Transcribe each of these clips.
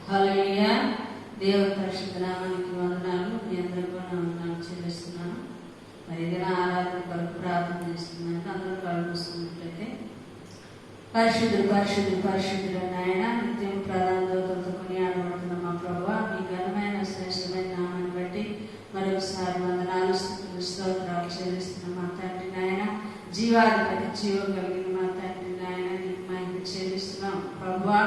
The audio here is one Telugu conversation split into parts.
హల్లెలూయా. దేవుని పరిశుద్ధ నామానికి వందనాలు. మీ అందరికీ కూడా నా వందనాలు చెల్లిస్తున్నాను. మరి ఏదైనా ఆరాధన కొరకు ప్రార్థన చేస్తున్నాను. అందరూ కళ్ళు మూసుకున్నట్లయితే పరిశుద్ధుడు పరిశుద్ధుడు పరిశుద్ధుడు నాయన నిత్యం ప్రధాన దూతలతో కొనియాడబడుతున్న మా ప్రభువా, మీ ఘనమైన శ్రేష్టమైన నామాన్ని బట్టి మరొకసారి వందనాలు స్తుతులు స్తోత్రాలు చెల్లిస్తున్న మా తండ్రి నాయన, జీవాధిపతి జీవం కలిగిన మా తండ్రి నాయన, నీకు మహిమ చెల్లిస్తున్నాం ప్రభువా.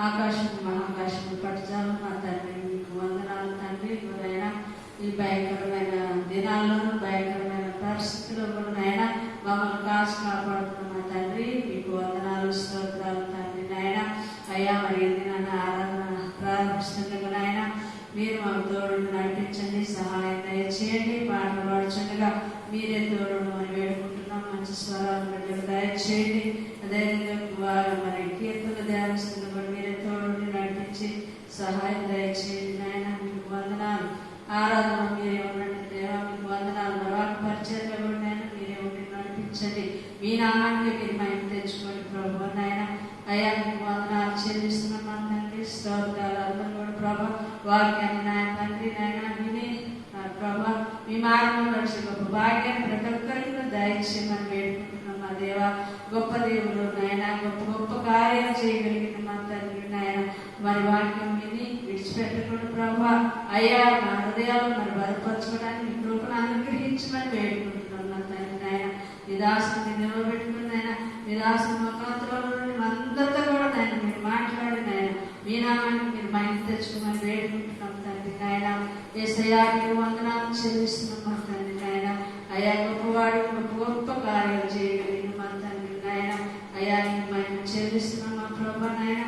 ఆకాశం మహాకాశం పట్టుచాలు మా తండ్రి, మీకు వందనాలు తండ్రి. ఎవరైనా ఈ భయంకరమైన దినాల్లోనూ భయంకరమైన పరిస్థితుల్లో కూడా నాయన మమ్మల్ని కాసు కాపాడుతున్న మా తండ్రి, మీకు వందనాలు స్తోత్రాలు తండ్రి నాయన. అయ్యా మరి దినాన్ని ఆరాధన ప్రారంభిస్తుండగా నాయన మీరు మాకు తోడు నడిపించండి, సహాయం దయచేయండి. పాటలు పాడుచుండగా మీరే తోడు అని వేడుకుంటున్నాం. మంచి స్వరాలు బిడ్డలు దయచేయండి. అదేవిధంగా మరి కీర్తన ధ్యానిస్తున్న మీరే తోడు నడిపించి సహాయం దయచేయండి నాయన. మీకు వందనాలు. ఆరాధన మీరే ఉండండి దేవా, మీకు వందనాలు. మరొక పరిచయంలో కూడా నాయన మీరే ఉండి నడిపించండి. మీ నామానికి మీరు మహిమ తెచ్చుకోండి ప్రభు నాయన. అయ్యా మీకు వందనాలు చెల్లిస్తున్నాం మా తండ్రి. స్తోత్రాలు. అందరూ కూడా ప్రభా వాక్యాన్ని నాయన తండ్రి నాయన విని ప్రభా మీ మార్గంలో నడిచే గొప్ప భాగ్యాన్ని ప్రతి ఒక్కరికి కూడా దయచేయమని వేడుకుంటున్నాం మా దేవా. గొప్ప దేవుడు నాయన, గొప్ప గొప్ప కార్యాలు చేయగలిగిన మా తండ్రి నాయన. మరి వాక్యం విని విడిచిపెట్టకుండా ప్రభా అయ్యా మా హృదయాలు మరి బలపరచుకోవడానికి మీ కృపను అనుగ్రహించమని వేడుకుంటున్నాం మా తండ్రి నాయన. నిదాసుని నిలబెట్టుకుని నాయన, నిదాసుని ముఖాంతలో అందరితో కూడా నాయన మీరు మాట్లాడి నాయన మీ నామానికి మీరు మహిమ తెచ్చుకోమని వేడుకుంటున్నాం తండ్రి నాయన. యేసయ్యా మీకు వందనాలు చెల్లిస్తున్నాం మా తండ్రి నాయన. అయ్యా గొప్పవాడు గొప్ప గొప్ప కార్యాలు చేయగలిగిన మా తండ్రి నాయన. అయ్యా మీకు మహిమ చెల్లిస్తున్నాం మా ప్రభా నాయన.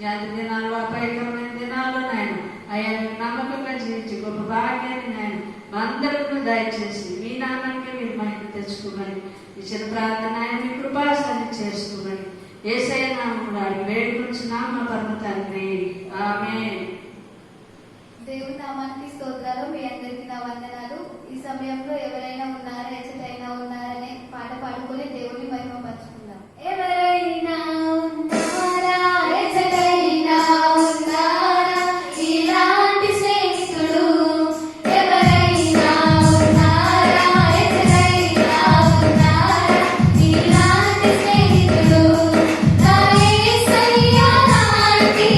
యాది దినాలు అపాయకరమైన దినాలు నాయన అయ్యా మీకు నమ్మకంగా జీవించి గొప్ప భాగ్యాన్ని నాయన మా అందరికీ దయచేసి మీ నామానికి మీరు మహిమ తెచ్చుకోమని ఇచ్చిన ప్రార్థన ఆయన మీ కృపాసన్ని చేసుకోమని యేసయ్య నామములో అడిగి వేడుకొంచున్నాం మా పరమ తండ్రి. ఆమేన్. దేవుని నామానికి స్తోత్రాలు. మీ అందరికీ నా వందనాలు. ఈ సమయంలో ఎవరైనా ఉన్నారా, ఎచ్చటైనా ఉన్నారనే పాట పాడుకొని దేవుని మహిమ పరుచుకుందాం. ఎవరైనా ఉన్నారా, ఎచ్చటైనా ఉన్నారా, ఇలాంటి స్నేహితుడు ఎవరైనా ఉన్నారా, ఎచ్చటైనా ఉన్నారా, ఇలాంటి స్నేహితుడు నా యేసయ్య లాంటి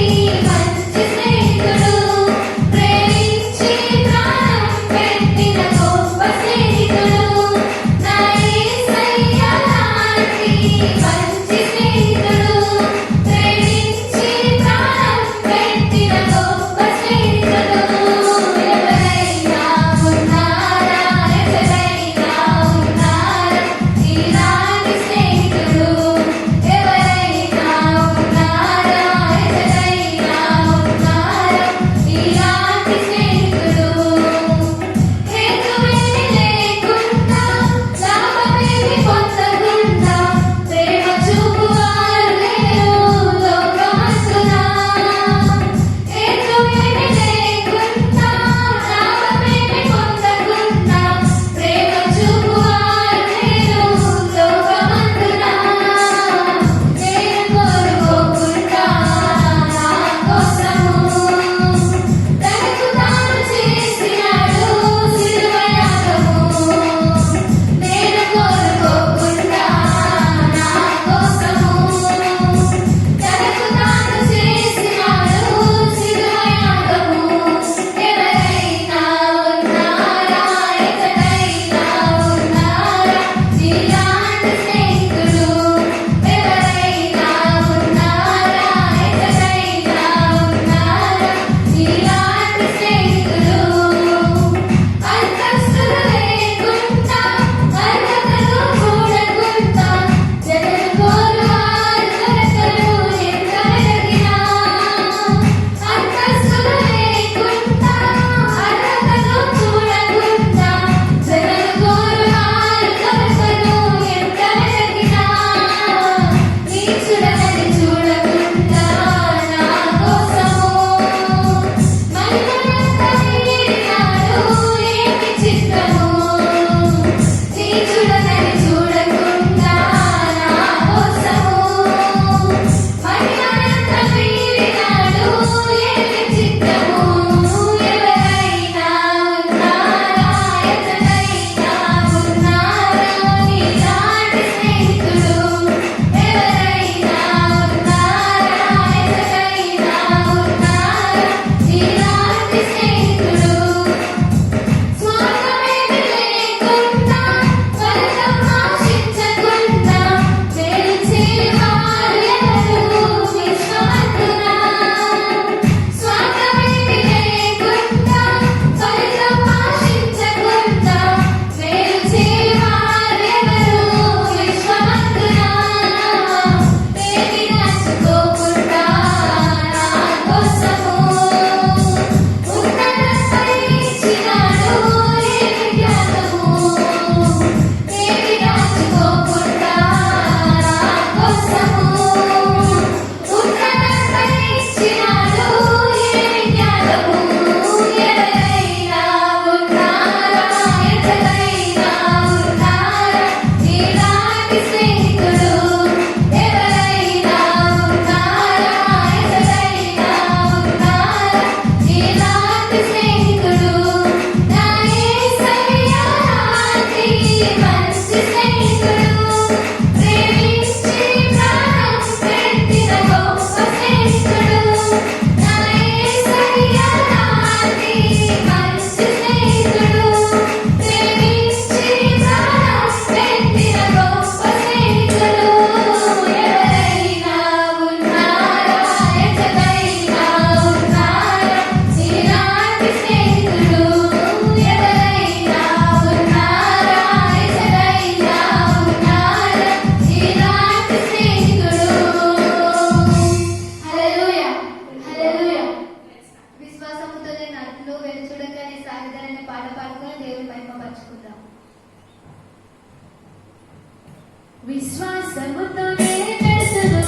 విశ్వాసముతోనే నడుచును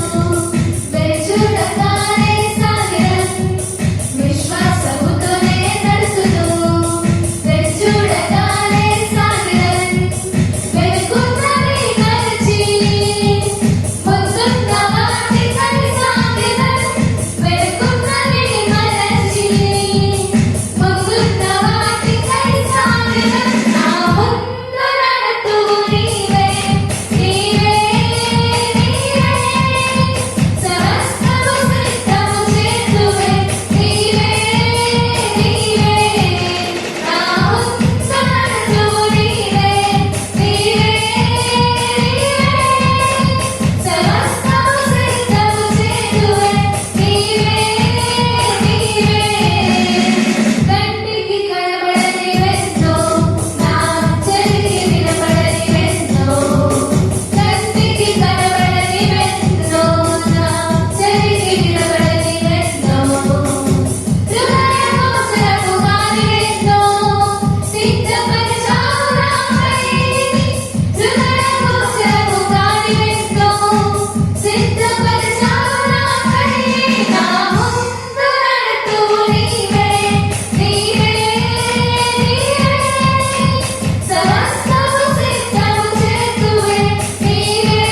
వెలుచుడగానే సాగెదన్ విశ్వాసముతోనే నడుచును వెలుచుడగానే సాగెదన్ వెలుగున్నది నడిచి ముందున్న వాటికై సాగెదన్ వెలుగున్నది నడిచి ముందున్న వాటికై సాగెదన్ నా ముందు నడుతువు నీవే నీవే నీవే సమస్తము సిద్ధము చేతువే నీవే నీవే నా ముందు నడుతువు నీవే నీవే నీవే సమస్తము సిద్ధము చేతువే నీవే నీవే కంటికి కనబడని వెన్నో నా చెవికి వినపడని వెన్నో కంటికి కనబడని వెన్నో నా చెవికి వినపడని వెన్నో హృదయగోచరము కాని వెన్నో సిద్ధపరిచావు నాకై హృదయగోచరము కాని వెన్నో సిద్ధపరిచావు నాకై నా ముందు నడుతువు నీవే నీవే నీవే సమస్తము సిద్ధము చేతువే నీవే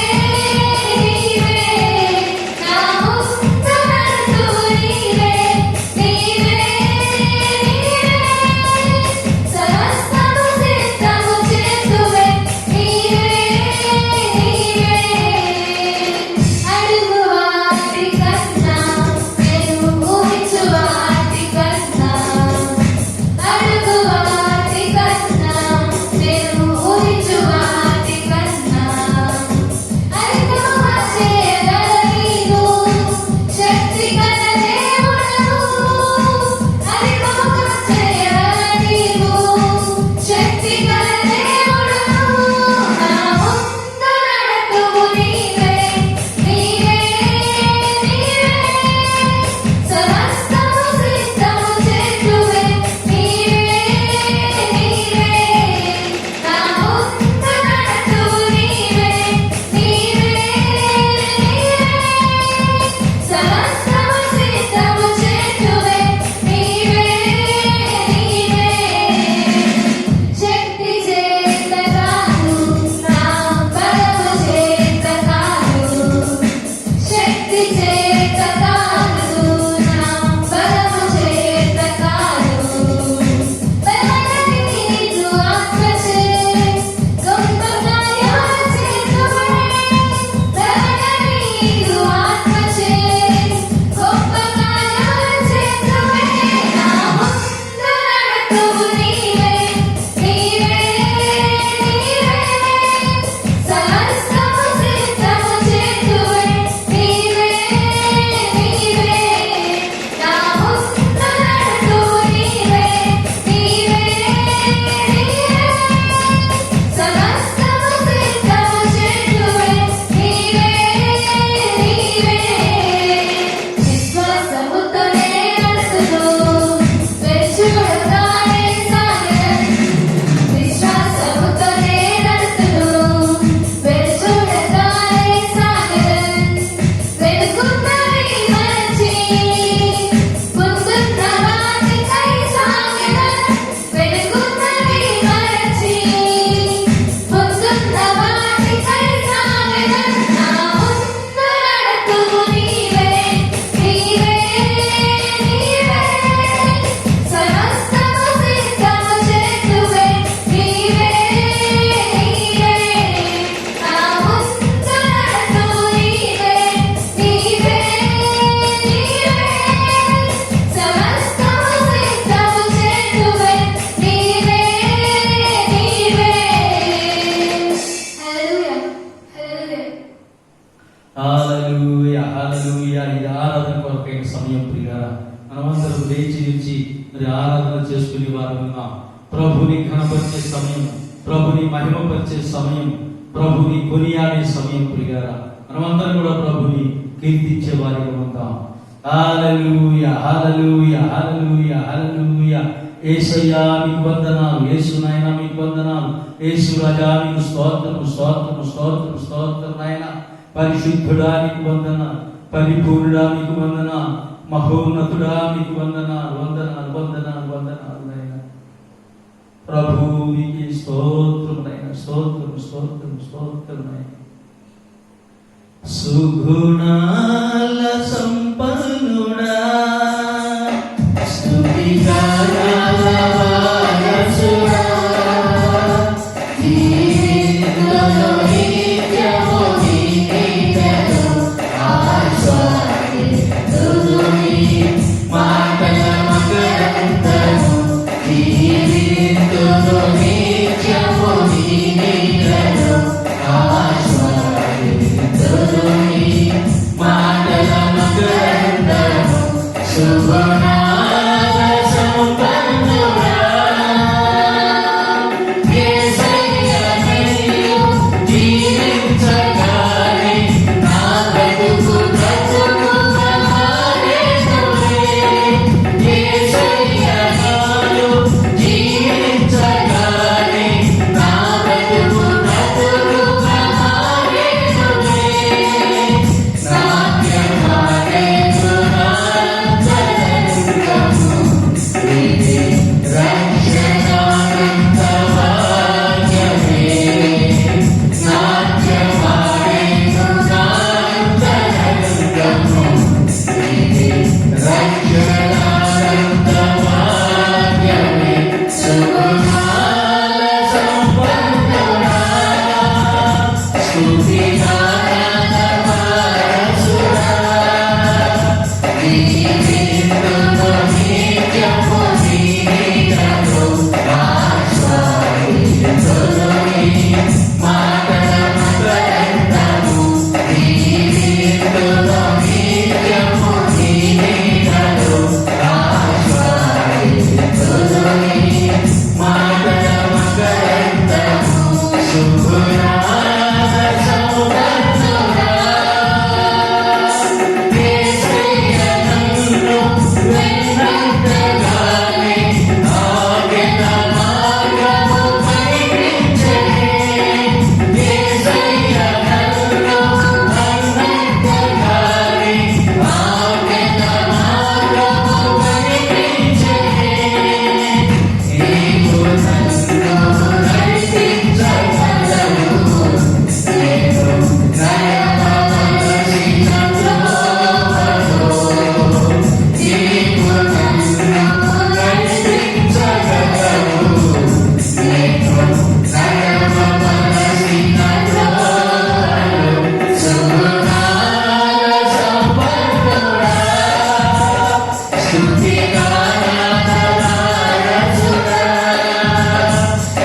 నీవే నా ముందు నడుతువు నీవే నీవే నీవే సమస్తము సిద్ధము చేతువే నీవే నీవే అడుగు వాటి కన్నా నేను ఊహించు వాటి కన్నా అడుగు వాటి కన్నా నేను ఊహించు వాటి కన్నా అధికముగా చేయగల నీవు శక్తి గల దేవుడవు అధికముగా చేయగల నీవు శక్తి గల దేవుడవు నా ముందు నడుతువు నీవే నీవే నీవే సమస్తము సిద్ధము చేతువే నీవే నీవే నా ముందు నడుతువు నీవే నీవే నీవే సమస్తము సిద్ధము చేతువే నీవే నీవే శక్తి చేత కాదు నా బలము చేత కాదు శక్తి చేత కాదు నా బలము చేత కాదు బలమని నీదు ఆత్మచే గొప్ప కార్యాలు చేతువే బలమని నీదు ఆత్మచే గొప్ప కార్యాలు చేతువే నా ముందు నడుతువు నీవే నీవే నీవే సమస్తము సిద్ధము చేతువే నీవే నీవే నా ముందు నడుతువు నీవే నీవే నీవే సమస్తము సిద్ధము చేతువే నీవే నీవే విశ్వాసముతోనే నడుచును వెలుచుడగానే సాగెదన్ విశ్వాసముతోనే నడుచును వెలుచుడగానే సాగెదన్ వెలుగున్నది మరచి ముందున్న వాటికై సాగెదన్ వెలుగున్నది మరచి ముందున్న వాటికై సాగెదన్ నా ముందు నడుతువు నీవే నీవే నీవే సమస్తము సిద్ధము చేతువే నీవే నీవే నా ముందు నడుతువు నీవే నీవే నీవే సమస్తము సిద్ధము చేతువే నీవే నీవే హల్లెలూయా హల్లెలూయా హల్లెలూయా హల్లెలూయా. ఇది ఆరాధన కొరకైన సమయం ప్రియులారా, మనమందరం లేచి నుంచి మరి ఆరాధన చేసుకునే వారు ఉన్నాం. ప్రభుని ఘనపరిచే సమయం, ప్రభుని మహిమపరిచే సమయం, ప్రభుని కొనియాడే సమయం ప్రియులారా. మనమందరం కూడా ప్రభుని కీర్తించే వారిగా ఉంటాం. హల్లెలూయా హల్లెలూయా హల్లెలూయా హల్లెలూయా. యేసయ్యా మీకు వందనాలు, యేసు నాయనా మీకు వందనాలు, యేసు రాజా మీకు స్తోత్రము స్తోత్రము స్తోత్రము స్తోత్రం నాయనా. పరిశుద్ధుడా నీకు వందన, పరిపూర్ణుడా నీకు వందన, మహోన్నతుడా నీకు వందనాలు వందనాలు వందనాలు వందనాలు నాయనా. ప్రభువుకి స్తోత్రం నాయనా, స్తోత్రం స్తోత్రం స్తోత్రం నాయనా. సుగుణాల సంపన్నుడా, స్తుతిగానాల వారసుడా, జీవితంలో నిత్యము నీతితో ఆస్వాదింతుని మాటల మకరందము, జీవితంలో నిత్యము నీతితో ఆస్వాదింతుని మాటల మకరందము. సుగుణాల సంపన్నుడా, యేసయ్యను జీవించగానే నా బ్రతుకు బ్రతుకుగా మారేనులే. యేసయ్యను జీవించగానే నా బ్రతుకు బ్రతుకుగా మారేనులే. నాట్యమాడేను నా అంతరంగము, ఇది రక్షణానంద భాగ్యమే. నాట్యమాడేను నా అంతరంగము, ఇది రక్షణానంద భాగ్యమే. సుగుణాల సంపన్నుడా, స్తుతిగానాల వారసుడా, జీవితంలో నిత్యము నీతితో ఆస్వాదింతుని మాటల మకరందము, జీవితంలో నిత్యము నీతితో ఆస్వాదింతుని మాటల మకరందము. సుగుణాల సంపన్నుడా, యేసయ్యను వెన్నంటగానే ఆజ్ఞల మార్గము కనిపించెనే. యేసయ్యను వెన్నంటగానే ఆజ్ఞల మార్గము కనిపించెనే. నీవు నన్ను నడిపించగలవు, నేను నడవవలసిన త్రోవలో. నీవు నన్ను నడిపించగలవు, నేను నడవవలసిన త్రోవలో. సుగుణాల సంపన్నుడా, స్తుతిగానాల వారసుడా,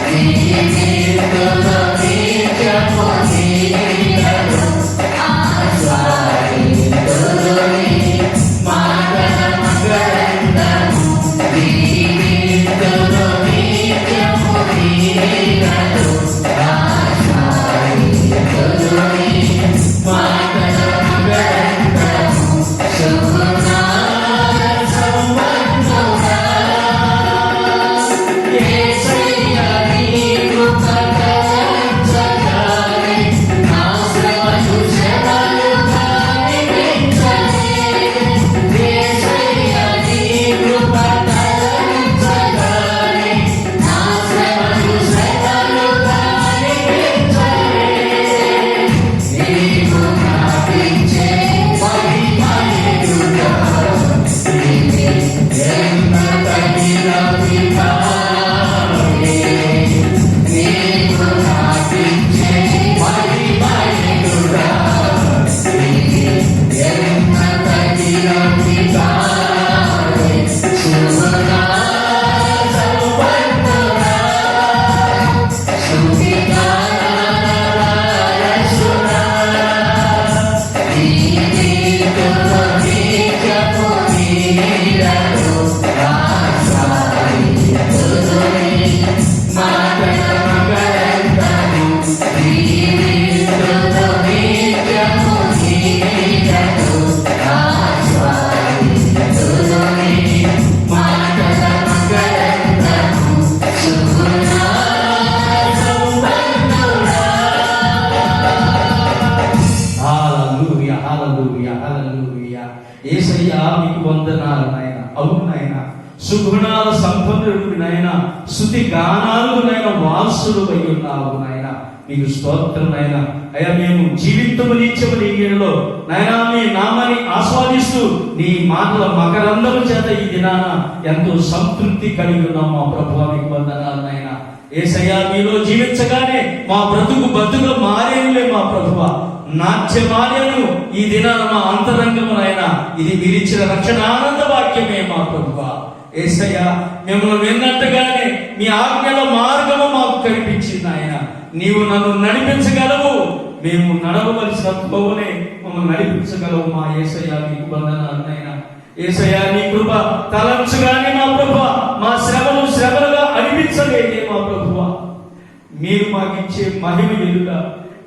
జీవితంలో నిత్యము నీతితో ఆస్వాదింతుని మాటల మకరందము, జీవితంలో నిత్యము నీతితో ఆస్వాదింతుని మాటల మకరందము. సుగుణాల సంపన్నుడా, అవును నాయన, సుగుణాల సంపన్నుడు నాయన, స్తుతి గానాలకు నాయన వారసుడు అయి ఉన్నావు నాయన. మీకు స్తోత్రం నాయన. అయ్యా, మేము జీవితము నిత్యము నీ నీడలో నాయన మీ నామాన్ని ఆస్వాదిస్తూ నీ మాటల మకరందము చేత ఈ దినాన ఎంతో సంతృప్తి కలిగి ఉన్నాం మా ప్రభువా. మీకు వందనాలు నాయన. యేసయ్యా, మీలో జీవించగానే మా బ్రతుకు బతుకు మారేనులే మా ప్రభువా. నాట్యమార్యను ఈ దినాన మా అంతరంగమునైనా ఇది మీరిచ్చిన రక్షణ ఆనంద వాక్యమే మా ప్రభువా. యేసయ్యా, మిమ్మల్ని విన్నట్టుగానే మీ ఆజ్ఞల మార్గము మాకు కనిపించింది ఆయన. నీవు నన్ను నడిపించగలవు, మేము నడవవలసిన త్రోవనే మమ్మల్ని నడిపించగలవు మా యేసయ్యా. మీకు వందనాలు నాయనా. యేసయ్యా, నీ కృప తలంచుగానే మా ప్రభువా మా శ్రమలు శ్రమలుగా అనిపించలేదే మా ప్రభువా. మీరు మాకిచ్చే మహిమ ఎదుట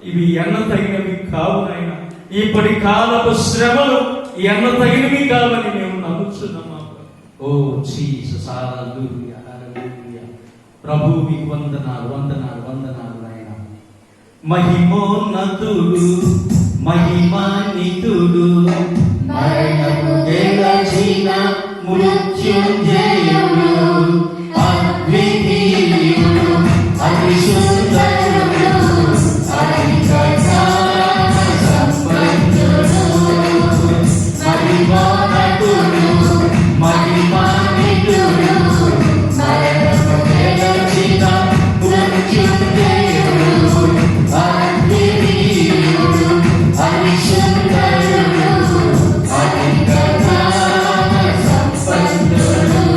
ఇవి ఎన్న తగినవి కావు నాయన. ఇప్పటి కాలపు శ్రమలు ఎన్న తగినవి కావని మేము నమ్ముచున్నాం. ఓ జీసస్, హల్లెలూయా, హల్లెలూయా. ప్రభు మీకు వందనాలు, వందనాలు, వందనాలు నాయన. మహిమోన్నతుడు, మహిమాన్వితుడు, మరణము గెలచిన మృత్యుంజయుడు, అద్వితీయుడు, అతి సుందరుడు, అధిక జ్ఞాన సంపన్నుడు, మహిమోన్నతుడు, మహిమాన్వితుడు, మరణము గెలచిన మృత్యుంజయుడు, అద్వితీయుడు, అతి సుందరుడు, అధిక జ్ఞాన సంపన్నుడు.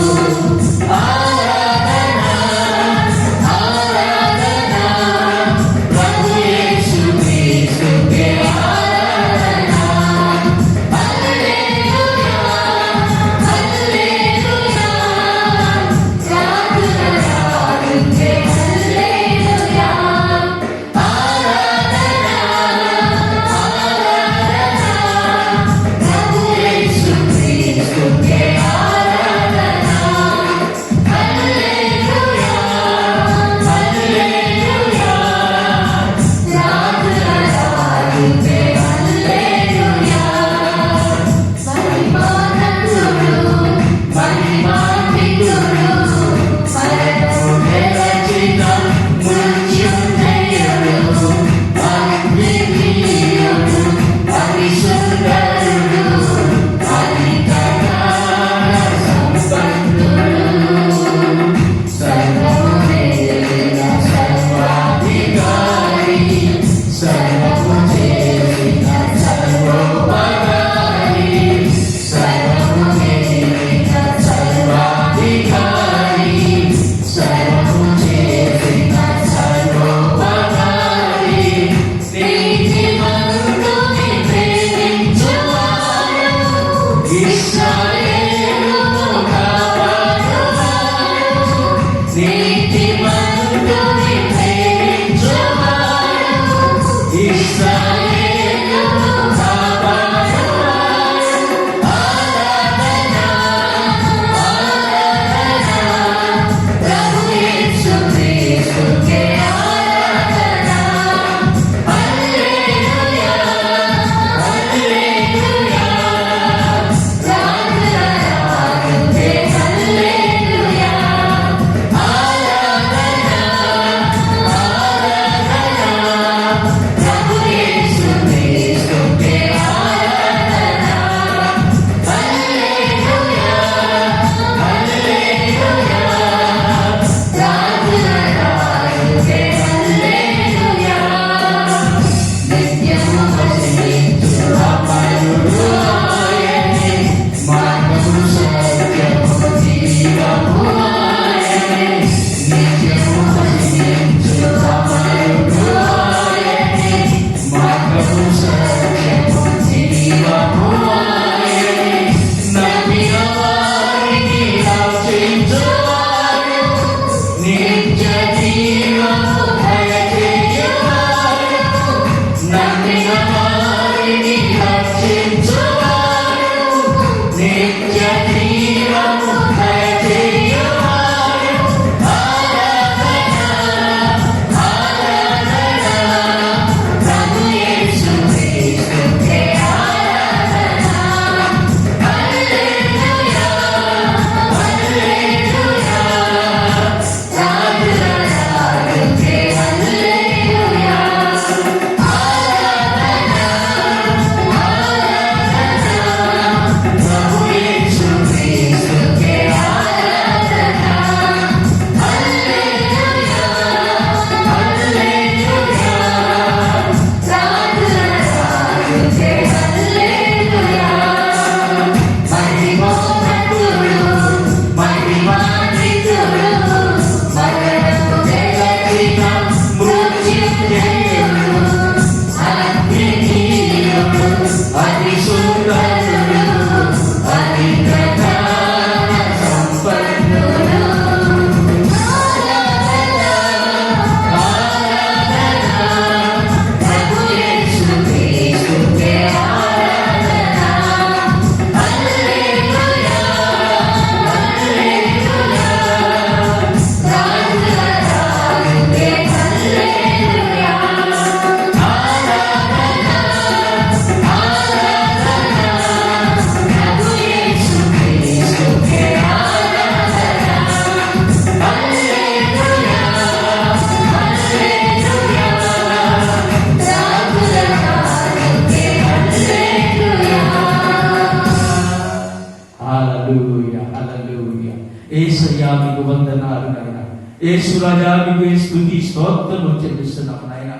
యేసయ్యా మీకు వందనాలు నాయన. యేసురాజా మీకు స్తుతి స్తోత్రము చెల్లిస్తున్నాము నాయన.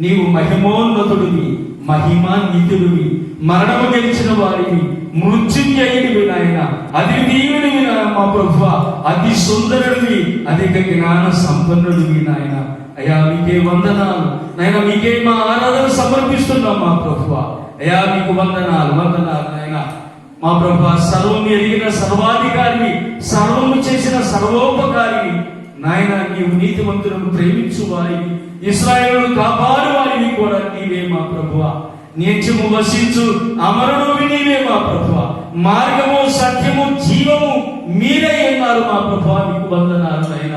నీవు మహిమోన్నతుడివి, మహిమాన్వితుడివి, మరణము గెలిచిన వారివి, మృత్యుంజయుడివి నాయన, అద్వితీయుడివి మా ప్రభువా, అతి సుందరుడివి, అధిక జ్ఞాన సంపన్నుడివి నాయన. అయ్యా మీకే వందనాలు నాయన, మీకే మా ఆరాధన సమర్పిస్తున్నాం మా ప్రభువా. అయ్యా మీకు వందనాలు నాయన. మా ప్రభువా, సర్వం ఎరిగిన సర్వాధికారిని, సర్వము చేసిన సర్వోపకారిని నాయన, నీవు నీతిమంతులను ప్రేమించు వారిని, ఇశ్రాయేలును కాపాడు వారిని కూడా నీవే మా ప్రభువా. నిత్యము వసించు అమరుడు నీవే మా ప్రభువా. మార్గము, సత్యము, జీవము మీరే అన్నారు మా ప్రభువా. మీకు వందనాలు నాయన.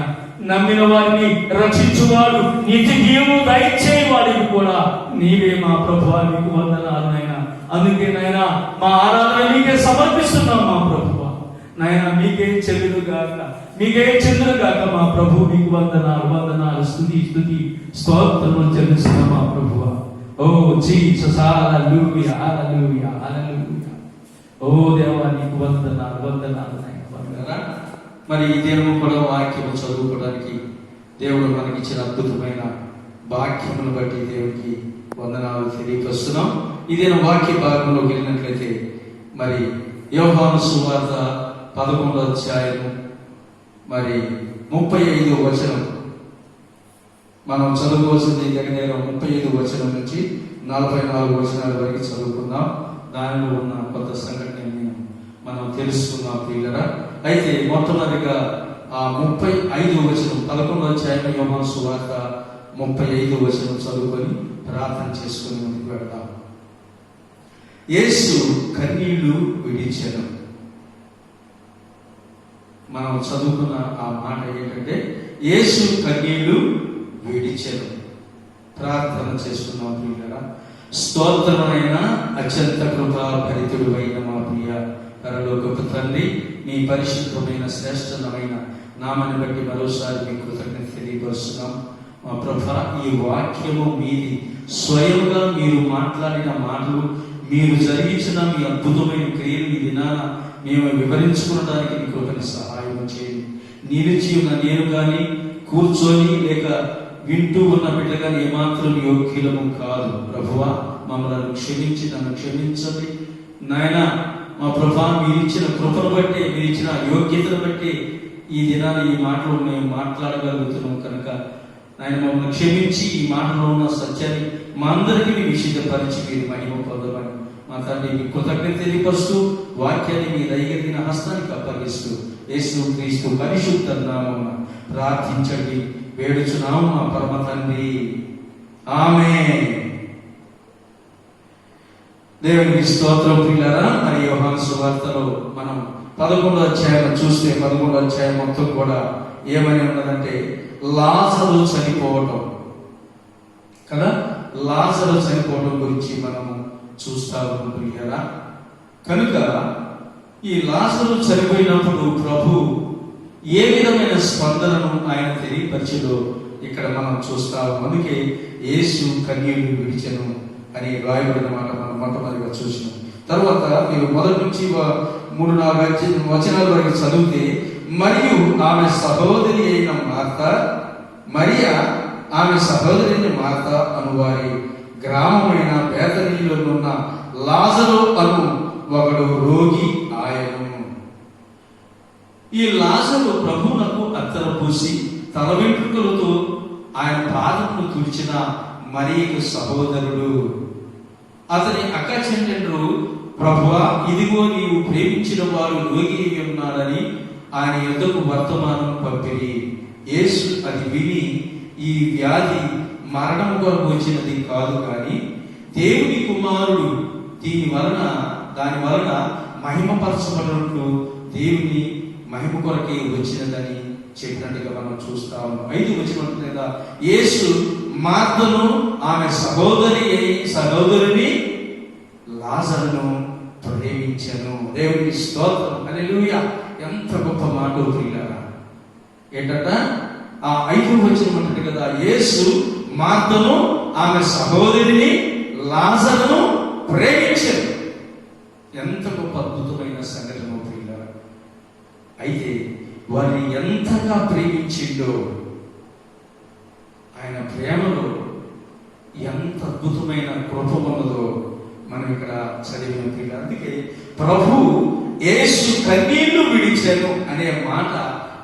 నమ్మిన వారిని రక్షించువాడు, నిత్య జీవము దయచేయ వాడిని కూడా నీవే మా ప్రభువా. మీకు వందనాలు నాయన. అందుకే నాయన మా ఆరాధన మీకే సమర్పిస్తున్నాం మా ప్రభువా. నాయన మీకే చెల్లుగాక, మీకే చెల్లుగాక మా ప్రభు. మీకు వందనాలు, స్తుతి స్తోత్రములు చెల్లిస్తున్నాం మా ప్రభువా. ఓ జీసస్, హల్లెలూయా, హల్లెలూయా, హల్లెలూయా. ఓ దేవా నీకు వందనాలు నాయన. మరి ఈ దినము కూడా వాక్యము చదువుకోవడానికి దేవుడు మనకిచ్చిన అద్భుతమైన వాక్యమును బట్టి దేవుడికి వందనాలు తెలియపరుస్తున్నాం. ఇదేనా వాక్య భాగంలోకి వెళ్ళినట్లయితే మరి యోహాను సువార్త 11వ అధ్యాయము మరి 35వ వచనం మనం చదువుకోవాల్సింది. దగ్గర 35వ వచనం నుంచి 44 వచనాల వరకు చదువుకుందాం. దానిలో ఉన్న కొత్త సంఘటనని మనం తెలుసుకుందాం పిల్లరా. అయితే మొట్టమొదటిగా ఆ 35వ వచనం 11వ అధ్యాయం యోహాను సువార్త 35వ వచనం చదువుకొని ప్రార్థన చేసుకుని ముందుకు వెళ్దాం. యేసు కన్నీళ్లు విడిచెను. మనం చదువుకున్న ఆ మాట ఏంటంటే యేసు కన్నీళ్లు విడిచెను. ప్రార్థన చేసుకున్నాం ప్రియులారా. స్తోత్రమైన అత్యంత కృపా భరితుడు అయిన మా ప్రియ పరలోకపు తండ్రి, మీ పరిశుద్ధమైన శ్రేష్టమైన నామాన్ని బట్టి మరోసారి మీ కృతజ్ఞత తెలియపరుస్తున్నాం మా ప్రభా. ఈ వాక్యము మీది, స్వయంగా మీరు మాట్లాడిన మాటలు, మీరు జరిగించిన మీ అద్భుతమైన క్రియలు ఈ దినాన మేము వివరించుకోవడానికి మీ కృపని సహాయం చేయండి. నిలిచి ఉన్న నేను కానీ, కూర్చొని లేక వింటూ ఉన్న బిడ్డ కానీ ఏమాత్రం యోగ్యులము కాదు ప్రభువా. మమ్మల్ని క్షమించి నన్ను క్షమించండి నాయన. మా ప్రభా, మీరిచ్చిన కృపను బట్టి, మీరిచ్చిన యోగ్యతను బట్టి ఈ దినాన్ని ఈ మాటలు మేము మాట్లాడగలుగుతున్నాం కనుక ఆయన మమ్మల్ని క్షమించి ఈ మాటలో ఉన్న సత్యాన్ని మా అందరికీ మీ విషయపరిచి మీరు మహిమ పొందమని మా తండ్రి మీ కృతజ్ఞత తెలియపరుస్తూ వాక్యాన్ని మీ దయగలిగిన హస్తానికి అప్పగిస్తూ యేసు క్రీస్తు పరిశుద్ధ నామమున ప్రార్థించండి వేడుచున్నాము మా పరమ తండ్రి, ఆమేన్. దేవునికి స్తోత్రం ప్రియులారా. మరి యోహాను సువార్తలో మనం 11వ అధ్యాయం చూస్తే 11వ అధ్యాయం మొత్తం కూడా ఏమని ఉన్నదంటే లాజరు చనిపోవటం కదా. లాజరు చనిపోవటం గురించి మనము చూస్తాము ప్రియులారా. కనుక ఈ లాజరు చనిపోయినప్పుడు ప్రభు ఏ విధమైన స్పందనను ఆయన తెలియపరిచిలో ఇక్కడ మనం చూస్తాము. అందుకే యేసు కన్నీళ్లు విడిచెను అని రాయబడిన మాట మనం మొట్టమొదటిగా చూసినాం. తర్వాత మీరు మొదటి నుంచి 3-4 వచనాల వరకు చదివితే మరియు ఆమె సహోదరి అయిన మార్త, మరియా ఆమె సహోదరి అయిన మార్త అనువారి గ్రామమైన బేతనీలో ఉన్న లాజరు అను ఒకడు రోగి ఆయను. ఈ లాజరు ప్రభువునకు అత్తరు పూసి తల వెంట్రుకలతో ఆయన పాదమును తుడిచిన మరియకు సహోదరుడు. అతని అక్క చెల్లెండ్రు, ప్రభువా ఇదిగో నీవు ప్రేమించిన వారు రోగి ఉన్నాడని ఆయన యొద్దకు వర్తమానం పంపిరి. యేసు అది విని ఈ వ్యాధి మరణం కొరకు వచ్చినది కాదు కానీ దేవుని కుమారుడు దాని వలన మహిమపరచబడినట్లు దేవుని మహిమ కొరకే వచ్చినదని చెప్పినట్టుగా మనం చూస్తాము. 5 వచనం లేదా యేసు మార్తను ఆమె సహోదరిని లాజరును ప్రేమించెను. దేవునికి స్తోత్రం, హల్లెలూయా. ఎంత గొప్ప మాట ప్రియులారా. ఏంటంట ఆ 5వ వచనం అంటది కదా, యేసు మార్తను ఆమె సహోదరిని లాజరును ప్రేమించెను. ఎంత గొప్ప అద్భుతమైన సంఘటన ప్రియులారా. అయితే వారిని ఎంతగా ప్రేమించిండో, ఆయన ప్రేమలో ఎంత అద్భుతమైన కృప ఉన్నదో మనం ఇక్కడ చదివిన పిల్ల. అందుకే ప్రభు యేసు కన్నీళ్లు విడిచాను అనే మాట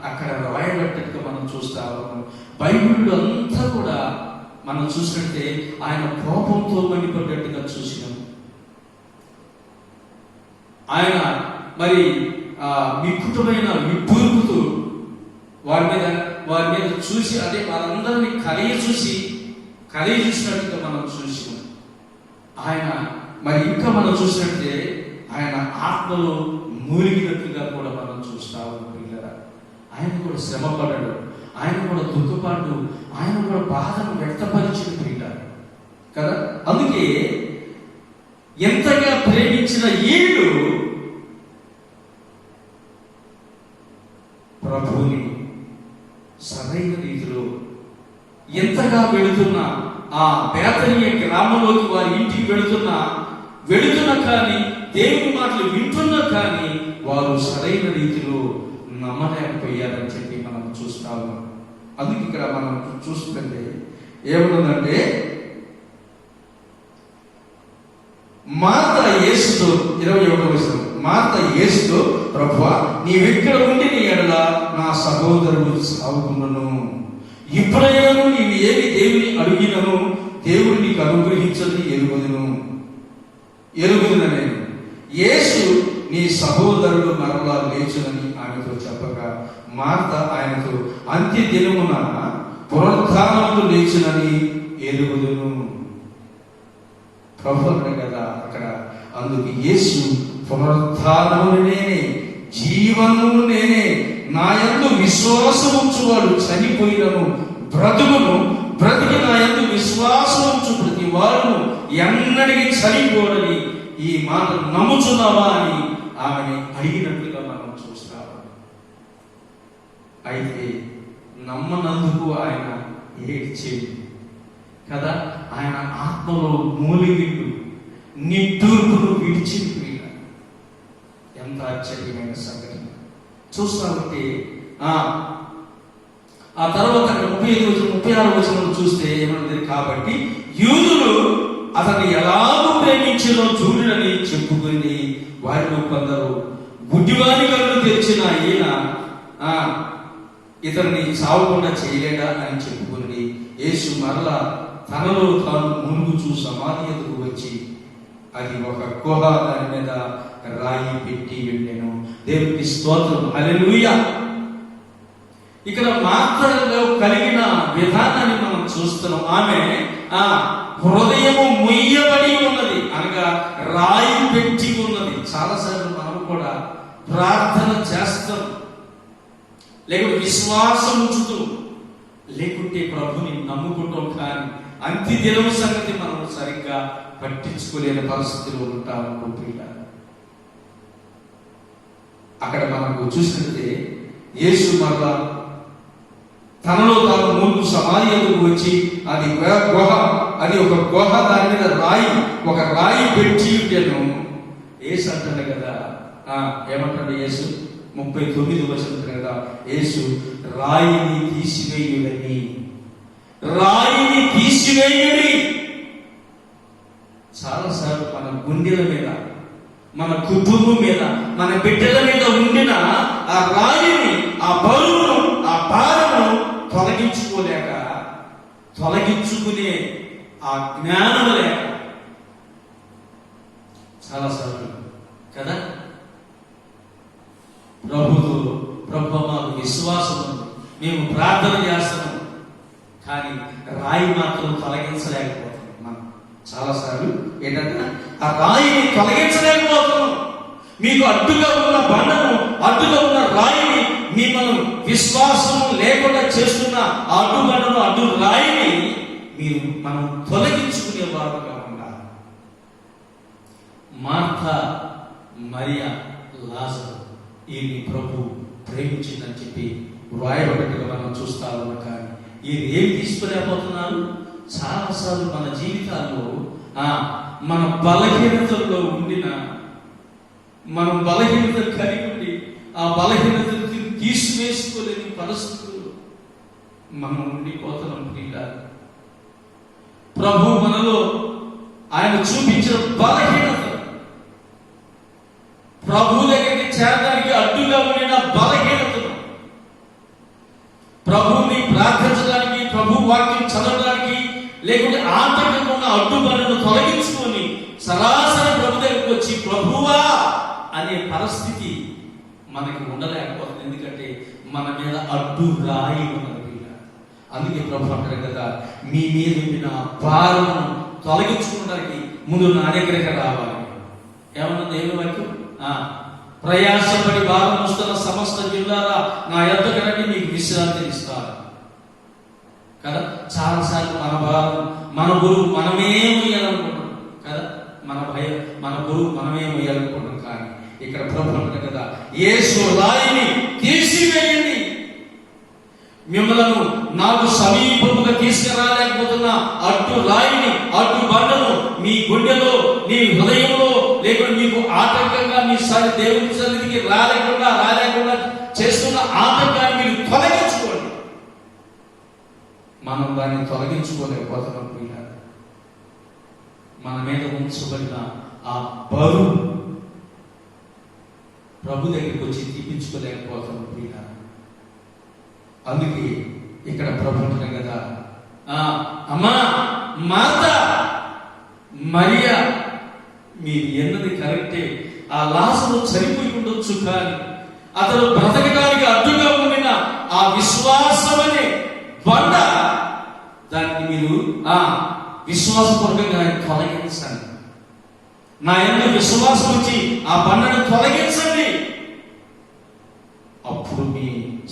అక్కడ రాయబడ్డట్టుగా మనం చూస్తా ఉన్నాం. బైబిల్ అంతా కూడా మనం చూసినట్టే ఆయన కోపంతో మండిపడ్డట్టుగా చూసినాం. ఆయన మరి వికృతమైన విపూర్పుతూ వారి మీద చూసి, అదే వారందరినీ కలిగి చూసినట్టుగా మనం చూసినాం. ఆయన మరి ఇంకా మనం చూసినట్టే ఆయన ఆత్మలో మూలిగినట్లుగా కూడా మనం చూస్తా ఉన్నాం పిల్లరా. ఆయన కూడా శ్రమపడ్డాడు, ఆయన కూడా దుఃఖపడ్డు, ఆయన కూడా బాధను వ్యక్తపరిచిన పిల్లలు కదా. అందుకే ఎంతగా ప్రేమించిన ఈడు ప్రభువుని సరైన రీతిలో ఎంతగా వెళుతున్నా, ఆ బేతనీయ గ్రామంలోకి వారి ఇంటికి వెళుతున్నా కానీ, దేవుని మాటలు వింటున్నా కానీ వారు సరైన రీతిలో నమ్మలేకపోయారని చెప్పి మనం చూస్తా ఉన్నాం. అందుకే ఇక్కడ మనం చూస్తుంటే ఏముందంటే, మార్త యేసుతో 21వ వచనం, మార్త యేసుతో ప్రభువా నీవెక్కడ ఉండి నీ ఎడల నా సహోదరుడు సాగుకున్నను, ఇప్పుడైనా నీవు ఏమి దేవుని అడిగినను దేవుడు నీకు అనుగ్రహించని ఎరుగుదునని యేసు నీ సహోదరుడు మరలా లేచునని ఆమెతో చెప్పగా, మార్త ఆయనతో అంత్య దినమున పునరుద్ధానములు లేచునని ఎరుగుదును. ప్రభు అన్నాడు కదా అక్కడ. అందుకు యేసు పునరుద్ధానము నేనే, జీవనము నేనే, నా యందు విశ్వాసం ఉంచువాడు చనిపోయినను బ్రతుకును, బ్రతికి నా యందు విశ్వాసం ఉంచు ప్రతి వారు ఎన్నడికి చనిపోడని ఈ మాట నమ్ముచున్నావా అని ఆమెని అడిగినట్లుగా మనం చూస్తాము. అయితే నమ్మనందుకు ఆయన ఏడ్చేది కదా. ఆయన ఆత్మలో మూలిగిండు, నిట్టూర్పును విడిచిపోయిన ఎంత ఆశ్చర్యమైన సంఘటన చూస్తా ఉంటే. ఆ తర్వాత 35-36 వచనం చూస్తే ఏమన్నది, కాబట్టి యూదులు అతన్ని ఎలాగూ ప్రేమించినో చూడని చెప్పుకుని వారిలో కొందరు గుడ్డివాని కళ్ళు తెరిచిన ఈయన ఇతన్ని సావకుండా చేయలేడా అని చెప్పుకుని యేసు మరలా తనలో తాను మునుగుచూ సమాధి ఎదుగు వచ్చి, అది ఒక గుహ, దాని మీద రాయి పెట్టి వెళ్ళాను. దేవునికి స్తోత్రం, హల్లెలూయా. ఇక్కడ మాత్రలో కలిగిన విధానాన్ని మనం చూస్తున్నాం. ఆమె హృదయము ముయ్యబడి ఉన్నది, అనగా రాయి పెట్టి ఉన్నది. చాలాసార్లు మనం కూడా ప్రార్థన చేస్తాం, లేకుంటే విశ్వాసం ఉంచుతూ, లేకుంటే ప్రభుని నమ్ముకుంటాం, కానీ అంత్య దినము సంగతి మనం సరిగ్గా పట్టించుకోలేని పరిస్థితిలో ఉంటాము. అక్కడ మనకు చూసినట్టే యేసు మరలా తనలో తాను ముందు సమాధి ఎదుగు వచ్చి, అది గుహ, అది ఒక గుహ, దాని మీద ఒక రాయి పెట్టి ఉంటాను. యేసు అంటాడు కదా, ఏమంటాడు యేసు 39 వచనం కదా, యేసు రాయిని తీసివేయుడని, రాయిని తీసివేయుడి. చాలాసార్లు మన గుండెల మీద, మన కుటుంబం మీద, మన బిడ్డల మీద ఉండిన ఆ రాయిని, ఆ బరువును, ఆ భారమును తొలగించుకునే ఆ జ్ఞానం లేక చాలాసార్లు కదా ప్రభు మాకు విశ్వాసం ఉంది, మేము ప్రార్థన చేస్తున్నాం, కానీ రాయి మాత్రం తొలగించలేకపోతున్నాం. మనం చాలాసార్లు ఏంటంటే ఆ రాయిని తొలగించలేకపోతున్నాం. మీకు అడ్డుగా ఉన్న బండను, అడ్డుగా ఉన్న రాయిని, మిమ్మల్ని విశ్వాసం లేకుండా చేస్తున్న అడ్డు బండను, అడ్డు రాయిని మనం తొలగించుకునే వారుగా ఉండాలి. మార్త, మరియా, లాజరు ఈయన్ని ప్రభు ప్రేమించిందని చెప్పి వ్రాయబడినట్టుగా మనం చూస్తా ఉన్నాం. కానీ ఈయన ఏం తీసుకోలేకపోతున్నారు? చాలాసార్లు మన జీవితాల్లో మన బలహీనతల్లో ఉండిన, మనం బలహీనత కలిగి ఉండి ఆ బలహీనతను తీసివేసి పరిస్థితులు మనం ఉండిపోతున్నాం ప్రియులారా. ప్రభు మనలో ఆయన చూపించిన బలహీనత, ప్రభు దగ్గరికి చేరడానికి అడ్డుగా ఉండిన బలహీనతను, ప్రభువుని ప్రార్థించడానికి, ప్రభు వాక్యం చదవడానికి లేకుంటే ఆంతరికంగా ఉన్న అడ్డుబడులను తొలగించుకొని సరాసరి ప్రభు దగ్గరికి వచ్చి ప్రభువా అనే పరిస్థితి మనకి ఉండలేకపోతుంది. ఎందుకంటే మన మీద అడ్డు రాయి ఉన్నది. అందుకే ప్రభు అంటారు కదా, మీ మీద ఉండిన భారం తొలగించుకోవడానికి ముందు నా దగ్గరికి రావాలి. ఏమన్నా దేవుని వాక్యం, ప్రయాసపడి భారం వస్తున్న సమస్త జిల్లారా నా యొద్దకు రండి, మీకు విశ్రాంతిని ఇస్తారు కదా. చాలాసార్లు మన భారం, మన బరువు మనమే మొయ్యాలనుకుంటున్నాం కదా, మన భయం, మన బరువు మనమే మొయ్యాలనుకుంటున్నాం. కానీ ఇక్కడ ప్రభు అంటారు కదా, యేసు రాయిని తీసివేయండి. మిమ్మలను నాకు సమీపముగా తీసుకురాలేకపోతున్న అడ్డు రాయిని, అడ్డు బండను మీ గుండెలో, నీ హృదయంలో లేకుండా మీకు ఆటంకంగా మీ దేవుని సన్నిధికి రాలేకుండా చేస్తున్న ఆటంకాన్ని మీరు తొలగించుకోండి. మనం దాన్ని తొలగించుకోలేకపోతున్నాం. మన మీద ఉంచబడిన ఆ బరువు ప్రభు దగ్గరికి వచ్చి తీపించుకోలేకపోతున్నాం. అందుకే ఇక్కడ ప్రభు అంటున్నాం కదా, అమ్మా మార్తా, మరియా, మీరు ఎన్నది కరెక్టే. ఆ లాజరు చనిపోయి ఉండొచ్చు, కానీ అతను బ్రతకడానికి అడ్డుగా ఉండిన ఆ విశ్వాసం అనే బండ, దానికి మీరు విశ్వాసపూర్వకంగా తొలగించండి. నా యందు విశ్వాసం వచ్చి ఆ బండను తొలగించండి. అప్పుడు మీ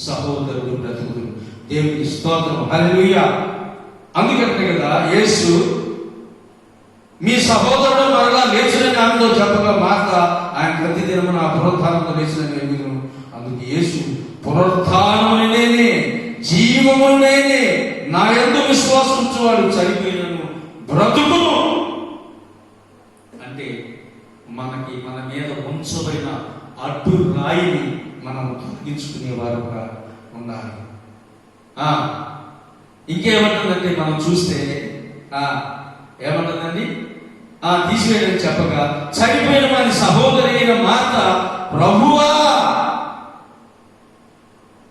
సహోదరుడు బ్రతుకుడు. దేవునికి స్తోత్రం, హల్లెలూయా. అందుకంటే కదా యేసు మీ సహోదరుడు మరలా లేచినని ఆమెతో చెప్పగా మార్త ఆయన ప్రతిదినము నా పునరుత్థానంలో లేచినని ఎరుగుదును. అందుకు యేసు పునరుత్థానము నేనే, జీవము నేనే, నా యందు విశ్వాసం ఉంచువాడు చనిపోయినను బ్రతుకును. అంటే మనకి మన మీద ఉంచబడిన అడ్డు రాయిని మనం తొలగించుకునే వారుగా ఉండాలి. ఇంకేమంటుందంటే మనం చూస్తే ఏమంటుందండి, తీసివేయడం చెప్పగా చనిపోయిన మన సహోదరి అయిన మార్త, ప్రభువా,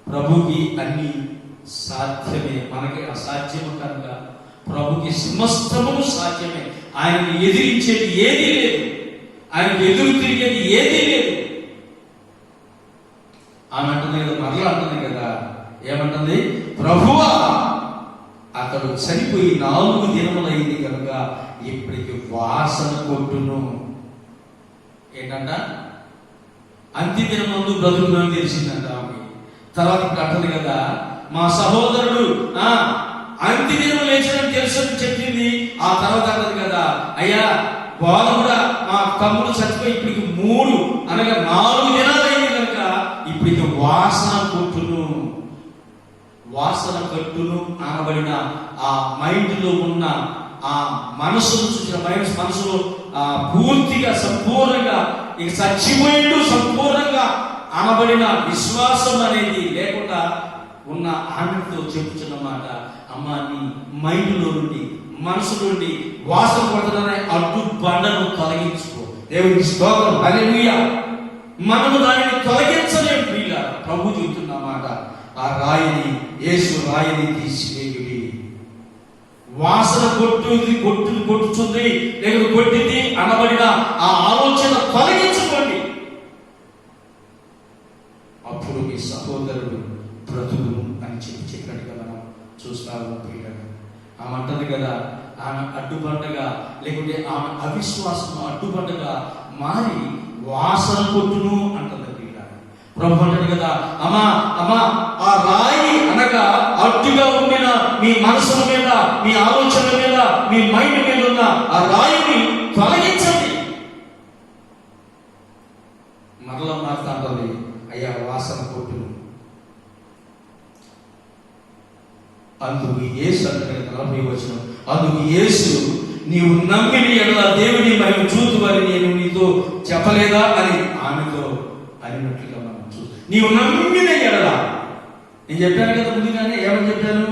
ప్రభుకి అన్ని సాధ్యమే, మనకి అసాధ్యము కనుక ప్రభుకి సమస్తము సాధ్యమే. ఆయనని ఎదిరించేది ఏదీ లేదు, ఆయనకు ఎదురు తిరిగేది ఏదీ లేదు. ఆమె అంటుంది కదా, మరలా అంటుంది కదా, ఏమంటుంది, ప్రభువా, అతడు చనిపోయి 4 దినములైంది కనుక ఇప్పటికి వాసన కొట్టును. ఏంటంట, అంత్య దినమందు బ్రతుకునని తెలిసిందంట ఆమె. తర్వాత ఇప్పుడు అంటుంది కదా, మా సహోదరుడు అంత్య దినము లేచాడని తెలుసని చెప్పింది. ఆ తర్వాత అంటది కదా, అయ్యా వాళ్ళు కూడా మా తమ్ముడు చచ్చిపోయి ఇప్పటికి 3 అనగా 4 దినాలైంది కనుక ఇప్పటికి వాసన కొట్టును. వాసన కట్టును అనబడిన ఆ మైండ్ లో ఉన్న ఆ మనసును చూసిన మనసులో పూర్తిగా సంపూర్ణంగా ఇక చచ్చిపోయిండు సంపూర్ణంగా అనబడిన విశ్వాసం అనేది లేకుండా ఉన్న ఆమెతో చెప్పుచున్న మాట, అమ్మ నీ మైండ్ లో నుండి, మనసు నుండి వాసన పడుతున్న అడ్డు బండను తొలగించుకో. దేవునికి స్తోత్రం, హల్లెలూయా. మనము దానిని తొలగించలేము ప్రియులారా. ప్రభు చెబుతున్న మాట, ఆ రాయిని, యేసు రాయిని తీసివేయుడి. వాసన కొట్టుచుంది లేకపోతే కొట్టింది అనబడిన ఆ ఆలోచన తొలగించుకోండి. అప్పుడు మీ సహోదరుడు బ్రతుకును అని చెప్పినట్టుగా మనం చూస్తాము. ఆమె అంటది కదా, ఆమె అడ్డుబండగా లేకుంటే ఆమె అవిశ్వాసం అడ్డుబండగా మారి వాసన కొట్టును అంటది. ప్రభు అంటాడు కదా, అమ్మా ఆ రాయి అనగా అడ్డుగా ఉండిన మీ మనసుల మీద, మీ ఆలోచనల మీద, మీ మైండ్ మీద ఉన్న ఆ రాయిని తొలగించండి. మరలా మాట్లాడాలి, అయ్యా వాసన కొట్టును. అందుకు యేసు అంటే 40వ వచనం, అందుకు యేసు, నీవు నమ్మిన ఎడల దేవుని మహిమ చూతువని నేను నీతో చెప్పలేదా అని ఆమెతో అన్నట్లుగా మనం చూస్తాం. నీవు నమ్మిన ఎడల నేను చెప్పాను కదా ముందుగానే, ఏమని చెప్పాను?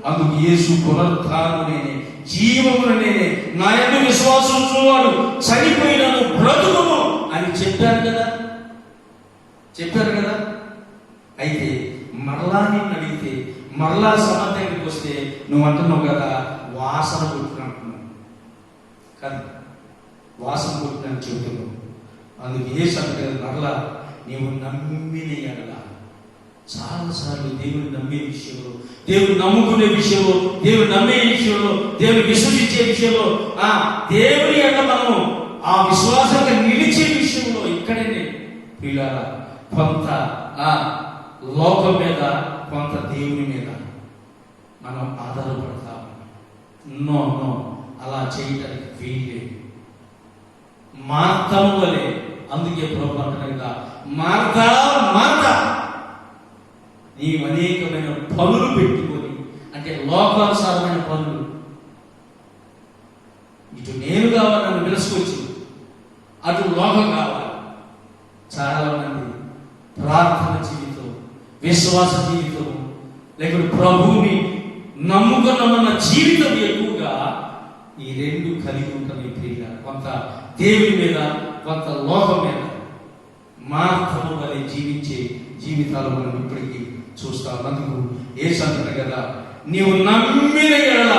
అందుకు యేసు పునరుత్థానము నేనే, జీవమును నేనే, నా యందు విశ్వాసం ఉంచువాడు చనిపోయినను బ్రతుకును అని చెప్పాను కదా. అయితే మరలా నిన్ను అడిగితే, మరలా సమాధి దగ్గరికి వస్తే నువ్వు అంటున్నావు కదా వాసన కొట్టినట్టున్నావు కదా, వాసన కొట్టినని చెబుతున్నావు. అందుకు యేసు అంటే మరలా నీవు నమ్మిన ఎడల, చాలాసార్లు దేవుని నమ్మే విషయంలో, దేవుని నమ్ముకునే విషయంలో, దేవుని నమ్మే విషయంలో, దేవుని విశ్వసించే విషయంలో, దేవుని ఎడల మనము ఆ విశ్వాసంగా నిలిచే విషయంలో ఇక్కడే పిల్లల కొంత లోకం మీద, కొంత దేవుని మీద మనం ఆధారపడతాము. నో అలా చేయటానికి వీల్లేదు. మార్తము వలె, అందుకే ప్రభు అంటున్నాగా, మార్త నీవు అనేకమైన పనులు పెట్టుకొని, అంటే లోకానుసారమైన పనులు, ఇటు నేను కావాలి నన్ను పిలుచుకోవచ్చు, అటు లోకం కావాలి. చాలా మంది ప్రార్థన జీవితం, విశ్వాస జీవితం, లేకపోతే ప్రభువుని నమ్ముకున్న జీవితం ఎక్కువగా ఈ రెండు కలిగి ఉంటుంది ప్రియుగా. కొంత దేవుని మీద, కొంత లోకం మీద మార్తము వలె జీవించే జీవితాలు మనం ఇప్పటికీ చూస్తాం. అందుకు యేసు అంటాడు కదా, నీవు నమ్మిన ఎడల,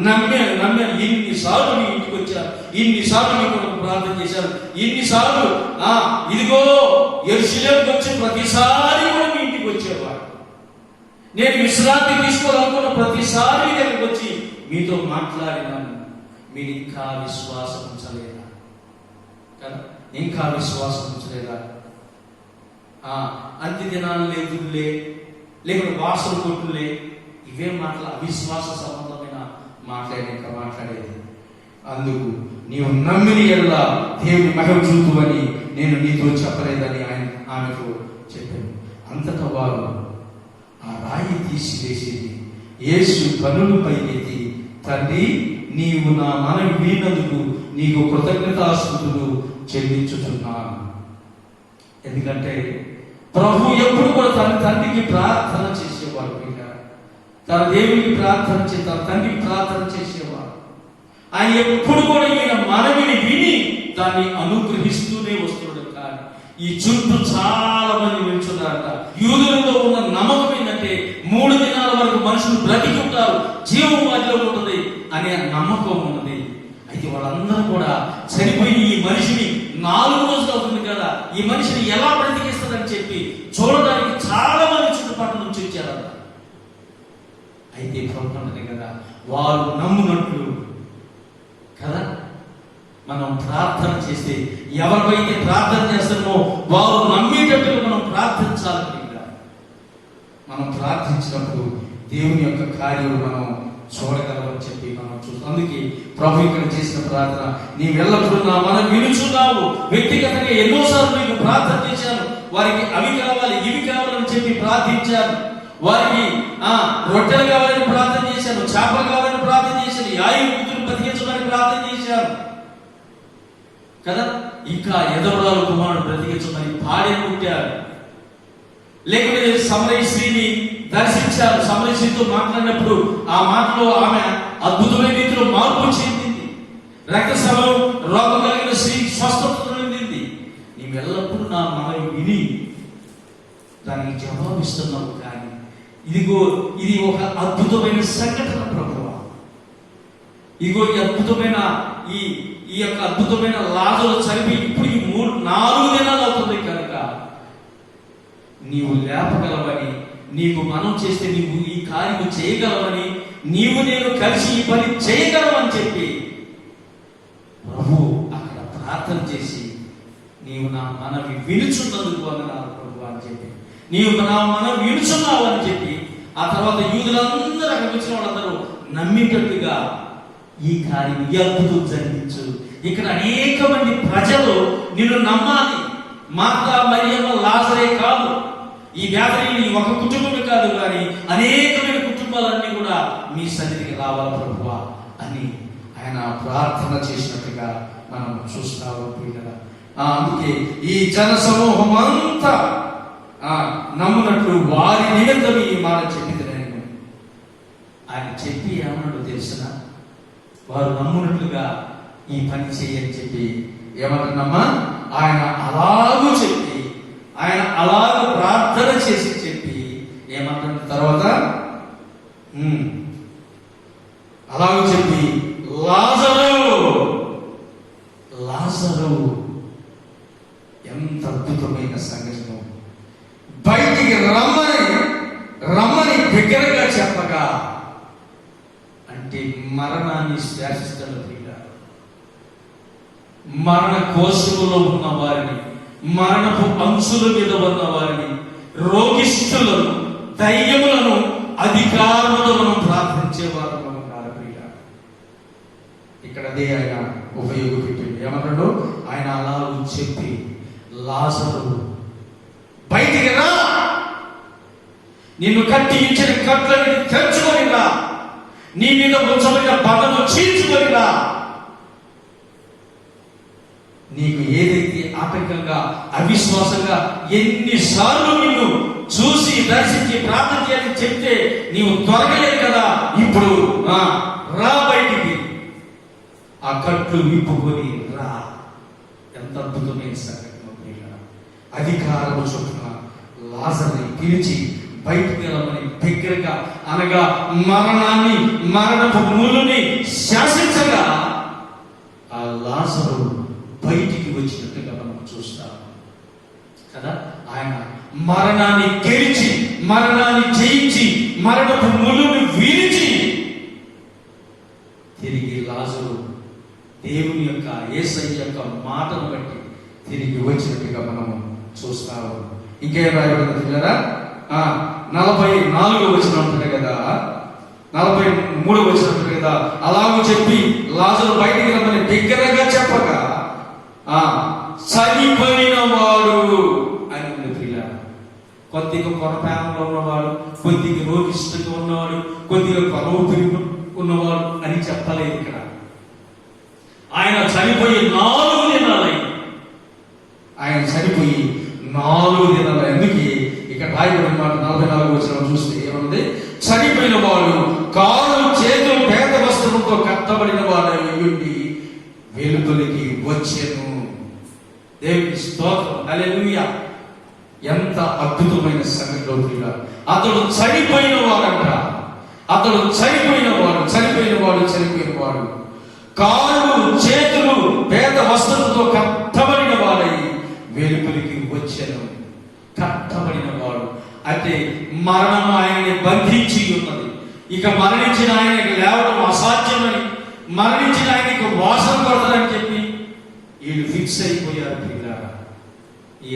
నమ్మాను ఇన్నిసార్లు నీ ఇంటికి వచ్చాను, ఇన్నిసార్లు నీ కొరకు ప్రార్థన చేశాను, ఇన్నిసార్లు ఇదిగో యెరూషలేముకు వచ్చి ప్రతిసారి కూడా మీ ఇంటికి వచ్చేవాడు, నేను విశ్రాంతి తీసుకోవాలనుకున్న ప్రతిసారి దగ్గరికి వచ్చి మీతో మాట్లాడినాను, మీరు ఇంకా విశ్వాసం ఉంచలేదా కదా, ఇంకా విశ్వాసం ఉంచలేదా? అంత్య దినాలు లేదులే, లేకపోతే వాసన కొట్టులే, ఇవే మాటలు అవిశ్వాస సంబంధమైన మాట్లాడేది. అందుకు నీవు నమ్మిన ఎడల దేవుని మహిమ చూపువని నేను నీతో చెప్పలేదని ఆమెకు చెప్పాను. అంతటా వారు ఆ రాయి తీసివేసేది యేసు కనులు పైకెత్తి, తండ్రి నీవు నా మనవి విన్నందుకు నీకు కృతజ్ఞతాస్తుతులు చెల్లించుచున్నాను. ఎందుకంటే ప్రభు ఎప్పుడు కూడా తన తండ్రికి ప్రార్థన చేసేవాడు, తన దేవునికి ప్రార్థన తన తండ్రికి ప్రార్థన చేసేవాడు. ఆయన ఎప్పుడు కూడా ఈయన మనవిని విని దాన్ని అనుగ్రహిస్తూనే వస్తున్నాడు. కానీ ఈ చుట్టూ చాలా మంది వింటున్నారట. యూదులలో ఉన్న నమ్మకం ఏంటంటే 3 దినాల వరకు మనుషులు బ్రతికి ఉంటారు, జీవం వాటిలో ఉంటుంది అనే నమ్మకం ఉన్నది. అయితే వాళ్ళందరూ కూడా చనిపోయి ఈ మనిషిని 4 రోజులు అవుతుంది కదా, ఈ మనిషిని ఎలా బ్రతికిస్తుందని చెప్పి చూడడానికి చాలా మంది చుట్టుపక్కల నుంచి వచ్చారట. అయితే ప్రభుత్వం కదా, వారు నమ్మునట్లు కదా, మనం ప్రార్థన చేస్తే, ఎవరికైతే ప్రార్థన చేస్తామో వారు నమ్మేటట్టుగా మనం ప్రార్థించాలి. మనం ప్రార్థించినప్పుడు దేవుని యొక్క కార్యాలు మనం చూడగలమని చెప్పి మనం చూస్తాం. అందుకే ప్రభు ఇక్కడ చేసిన ప్రార్థన, నీవు ఎల్లప్పుడూ నా మనం వినుచున్నావు. వ్యక్తిగతంగా ఎన్నోసార్లు నీకు ప్రార్థన చేశాను, వారికి అవి కావాలి ఇవి కావాలని చెప్పి ప్రార్థించాను, వారికి రొట్టెలు కావాలని ప్రార్థన చేశాను, చేపలు కావాలని ప్రార్థన చేశాను, యాయుని బ్రతికించడానికి ప్రార్థన చేశాను కదా. ఇంకా ఎదవరాలు కుమారుడు బ్రతికించమని పాడే పుట్టారు. లేకపోతే సమరయ స్త్రీని దర్శించారు, సమరయ స్త్రీతో మాట్లాడినప్పుడు ఆ మాటలో ఆమె అద్భుతమైన రీతిలో మార్పు చెందింది. రక్తస్రావం రోగం కలిగిన స్త్రీ స్వస్థత పొందింది. నీవు ఎల్లప్పుడూ నా మనవి విని దానికి జవాబిస్తున్నావు. కానీ ఇదిగో ఇది ఒక అద్భుతమైన సంఘటన ప్రభువా, ఇదిగో ఈ అద్భుతమైన ఈ యొక్క అద్భుతమైన లాజరు చనిపోయి ఇప్పుడు 4 దినాలు అవుతుంది కనుక నీవు లేపగలవని, నీకు మనం చేస్తే నీవు ఈ కార్యము చేయగలవని, నీవు నేను కలిసి ఈ పని చేయగలవని చెప్పి ప్రభు అక్కడ ప్రార్థన చేసి, నీవు నా మనవి వినుచున్నందుకు వందనాలు ప్రభు అని చెప్పి, నీవు నా మనవి వినుచున్నావు అని చెప్పి, ఆ తర్వాత యూదులందరూ అక్కడ వచ్చిన వాళ్ళందరూ నమ్మేటట్టుగా ఈ కార్యం, ఈ అద్భుతం జరిగించు. ఇక్కడ అనేక మంది ప్రజలు నిన్ను నమ్మాలి. మార్తా మరియమ్మ లాజరే కాదు, ఈ వ్యాధిని ఒక కుటుంబమే కాదు, కానీ అనేకమైన కుటుంబాలన్నీ కూడా మీ సన్నిధికి రావాలి ప్రభువా అని ఆయన ప్రార్థన చేసినట్టుగా మనం చూస్తాము కదా. అందుకే ఈ జన సమూహం అంతా నమ్మునట్లు వారి నిమిత్తం ఈ ఆయన చెప్పి ఏమన్నాడు తెలిసిన, వారు నమ్మునట్లుగా ఈ పని చేయని చెప్పి ఏమంటున్నామా, ఆయన అలాగూ చెప్పి, ఆయన అలాగూ ప్రార్థన చేసి చెప్పి ఏమంటున్న తర్వాత అలాగూ చెప్పి లాజరు ఎంత అద్భుతమైన సంఘటన, బయటికి రమ్మని బిగ్గరగా చెప్పగా, అంటే మరణాన్ని శాసిస్తున్న ప్రియులారా, మరణ కోశములో ఉన్న వారిని, మరణపు అంచుల మీద ఉన్న వారిని, రోగిష్ఠులను, దయ్యములను, అధికారులను మనం ప్రార్థించేవారు మనం కాదు ప్రియులారా. ఇక్కడ అదే ఆయన ఉపయోగపెట్టింది. ఏమన్నాడు ఆయన? అలా చెప్పి లాజరు బయటికి రా, నిన్ను కట్టి ఇచ్చిన కట్లని తెచ్చుకొని రా, నీ మీద ఉంచబడిన బంధను చీల్చుకొని రా. నీకు ఏదైతే ఆటంకంగా, అవిశ్వాసంగా ఎన్నిసార్లు నిన్ను చూసి దర్శించి ప్రార్థన చేయాలని చెప్తే నీవు దొరకలేదు కదా, ఇప్పుడు రా బయటికి, ఆ కట్లు విప్పుకొని రా. ఎంత అద్భుతమైన సంఘటన! అధికారము చొప్పున లాజరుని పిలిచి బయటికి రమ్మని దగ్గరగా, అనగా మరణాన్ని, మరణపు ములుని శాసించగా ఆ లాజరు బయటికి వచ్చినట్టుగా మనం చూస్తాం కదా. ఆయన మరణాన్ని గెలిచి, మరణాన్ని జయించి, మరణపు ములుని విరిచి తిరిగి లాజరు దేవుని యొక్క, యేసయ్య యొక్క మాటను బట్టి తిరిగి వచ్చినట్టుగా మనము చూస్తాము. ఇంకేం రాయబడింది పిల్లరా? 44 వచనం ఉంటుంది కదా, 43 వచనం ఉంటుంది కదా. అలాగూ చెప్పి లాజరు బయటికి రమ్మని దగ్గరగా చెప్పగా చనిపోయిన వాడు అని ఉంది పిల్లరా. కొద్దిగా కొరపానంలో ఉన్నవాడు, కొద్దిగా రోగిష్ఠంగా ఉన్నవాడు, కొద్దిగా కొరవు ఉన్నవాడు అని చెప్పలేదు ఇక్కడ. ఆయన చనిపోయి 4 దినాలైంది. ఆయన చనిపోయి 4 దినాలు. ఎందుకు ఇక్కడ రాయబడిన మాట 44 వచనం చూస్తే ఏమన్నది? చనిపోయిన వాడు కాళ్ళు చేతులు పేద వస్త్రంతో కట్టబడిన వాడు అయ్యుండి వెలుగులోకి వచ్చెను. దేవునికి స్తోత్రం, హల్లెలూయా. ఎంత అద్భుతమైన సంగతిలో అతడు చనిపోయిన వాడంట. అతడు చనిపోయిన వాడు కాళ్ళు చేతులు పేద వస్త్రంతో కట్టబడిన వాడై వెలుపలికి వచ్చెను. కట్టబడిన వాడు అంటే మరణం ఆయనని బంధించి ఉన్నది. ఇక మరణించిన ఆయనకి లేవడం అసాధ్యమని, మరణించిన ఆయనకి వాసన పడతారని చెప్పి వీళ్ళు ఫిక్స్ అయిపోయారు పిల్లారా. ఈ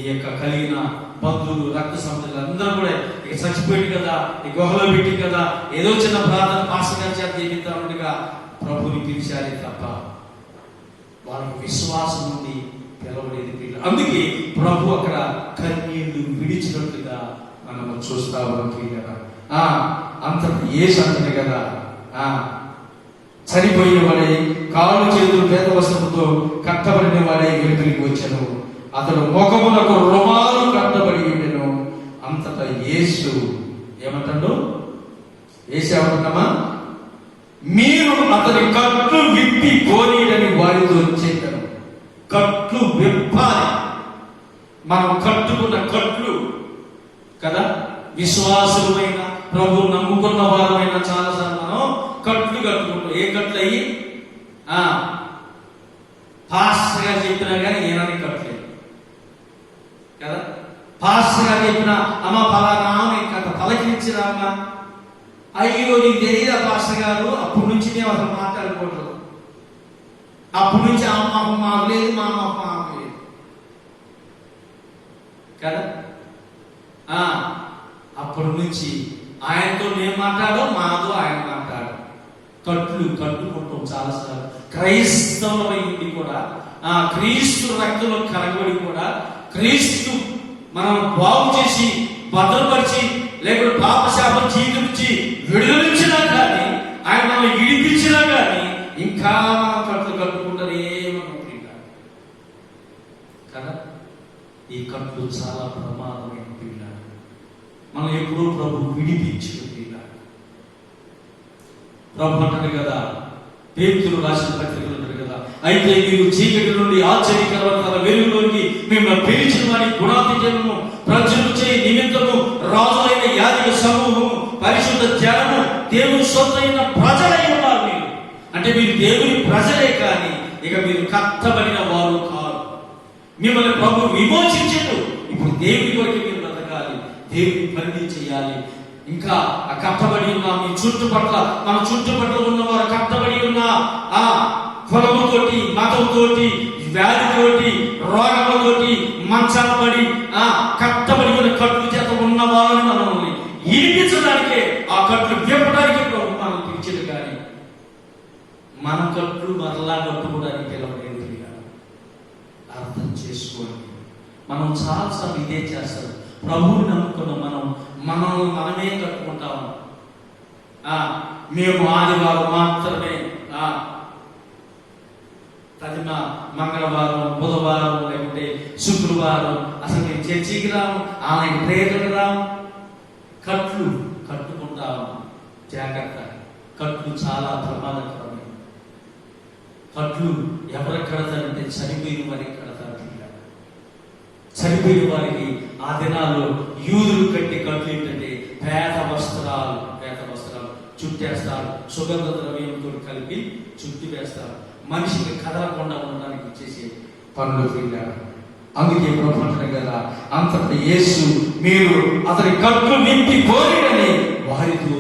యొక్క కలిగిన బంధువులు, రక్త సంబంధాలు అందరూ కూడా ఇక చచ్చిపోయింది కదా, ఈ గుహలో పెట్టి కదా, ఏదో చిన్న ప్రార్థన పాస్టర్ చేత జీవితాలుగా ప్రభుని పిలిచారే తప్ప వాళ్ళకు విశ్వాసం ఉంది పిలవలేదు పిల్లలు. అందుకే ప్రభు అక్కడ కన్నీళ్లు విడిచినట్టుగా మనము చూస్తా ఉన్నాం పిల్లరా. అంత ఏ సంతటి కదా, చనిపోయిన వాడే కాళ్ళు చేతులు పేద వస్త్రంతో కట్టబడిన వాడే వెలుగురికి వచ్చాను. అతడు ముఖమునకు రుమాలు కట్టబడి ఉండెను. అంతటా యేసు ఏమంటాడు? యేసు ఏమంటున్నామా? మీరు అతని కట్లు విప్పి పోనీడని వారితో చెప్పాను. కట్లు విప్పాలి. మనం కట్టుకున్న కట్లు కదా, విశ్వాసులమైన, ప్రభు నమ్ముకున్న వారమైన చాలాసార్లు మనం కట్లు కట్టుకుంటాం. ఏ కట్లు అయ్యి పాస్టర్ గారు చెప్పినా కానీ ఏనాని కట్టలేదు కదా. పాస్టర్ గారు చెప్పిన అమ్మ ఫలానా కథ పలకించిరామ్మా, అయ్యో నీకు తెలియదా పాస్టర్ గారు, అప్పటి నుంచి మేము అసలు మాట్లాడుకోవట్లేదు, అప్పటి నుంచి అమ్మ మాకు లేదు, మా అమ్మ మాకు లేదు కదా. అప్పటి నుంచి ఆయనతో మేము మాట్లాడడం, మాతో ఆయన మాట్లాడడం. కట్టుకుంటాం చాలాసార్లు. క్రైస్తవులమై ఉండి కూడా, క్రీస్తు రక్తంలో కలగబడి కూడా, క్రీస్తు మనం బాగు చేసి భద్రపరిచి, లేకపోతే పాపశాపం జీవితం నుంచి విడుదలించినా కానీ, ఆయన మనం ఇడిపించినా కానీ ఇంకా మనం కట్టుకుంటారు ఏమనుకుంటా కదా. ఈ కట్లు చాలా ప్రమాదమైన పిల్ల. మనం ఎప్పుడూ ప్రభు విడిపించిన పిల్ల. ప్రభు అంటాడు కదా, పేతురు రాసిన పత్రికలు అంటాడు కదా, అయితే మీరు చీకటి నుండి ఆశ్చర్యకరమైన తన వెలుగులోకి మిమ్మల్ని పిలిచిన వారి గుణాతిశయము ప్రజలు చేయి నిమిత్తము రాజులైన యాజక సమూహము పరిశుద్ధ జనము దేవుని సొత్తైన ప్రజలై ఉన్నారు. మీరు అంటే మీరు దేవుని ప్రజలే, కానీ ఇక మీరు కట్టబడిన వారు కాదు. మిమ్మల్ని ప్రభు విమోచించడు. ఇప్పుడు దేవుని కొరకు మీరు బ్రతకాలి, దేవుని పని చేయాలి. ఇంకా ఆ కట్టబడి ఉన్న మీ చుట్టుపట్ల, మన చుట్టుపట్ల ఉన్న వారు కట్టబడి ఉన్న ఆ కులముతోటి, మతంతోటి, వ్యాధితోటి, రోగముతోటి మంచాలు పడి కట్టబడి ఉన్న కట్లు చేత ఉన్న వాళ్ళని మనల్ని ఇరిపించడానికే, ఆ కట్లు విప్పడానికి ప్రభు మనం పిలిచాడు. కానీ మన కట్లు మరలా కట్టుకోవడానికి పిలవలేదు. అర్థం చేసుకోండి. మనం చాలాసార్లు ఇదే చేస్తారు. ప్రభువుని నమ్ముకున్న మనల్ని మనమే కట్టుకుంటాము. మేము ఆదివారం మాత్రమే, తదిమ మంగళవారం, బుధవారం, లేకుంటే శుక్రవారం అసలు మేము చర్చికి రాము, ఆమెకు ప్రేరణకు రాము. కట్లు కట్టుకుంటాము. జాగ్రత్త, కట్లు చాలా ప్రమాదకరమే. కట్లు ఎవరికి కడతారంటే చనిపోయిన వారికి కడతారు. చనిపోయిన వారికి ఆ దినాల్లో యూదులు కట్టే కట్లు ఏంటంటే పేద వస్త్రాలు చుట్టేస్తారు. సుగంధ ద్రవ్యంతో కలిపి చుట్టి వేస్తారు. మనిషికి కదలకుండా ఉండడానికి చేసే పనులు పిల్లారు. అందుకే ప్రభు అంటాడు కదా, అంతటా యేసు మీరు అతని కట్లు నింపి కోరినని వారితో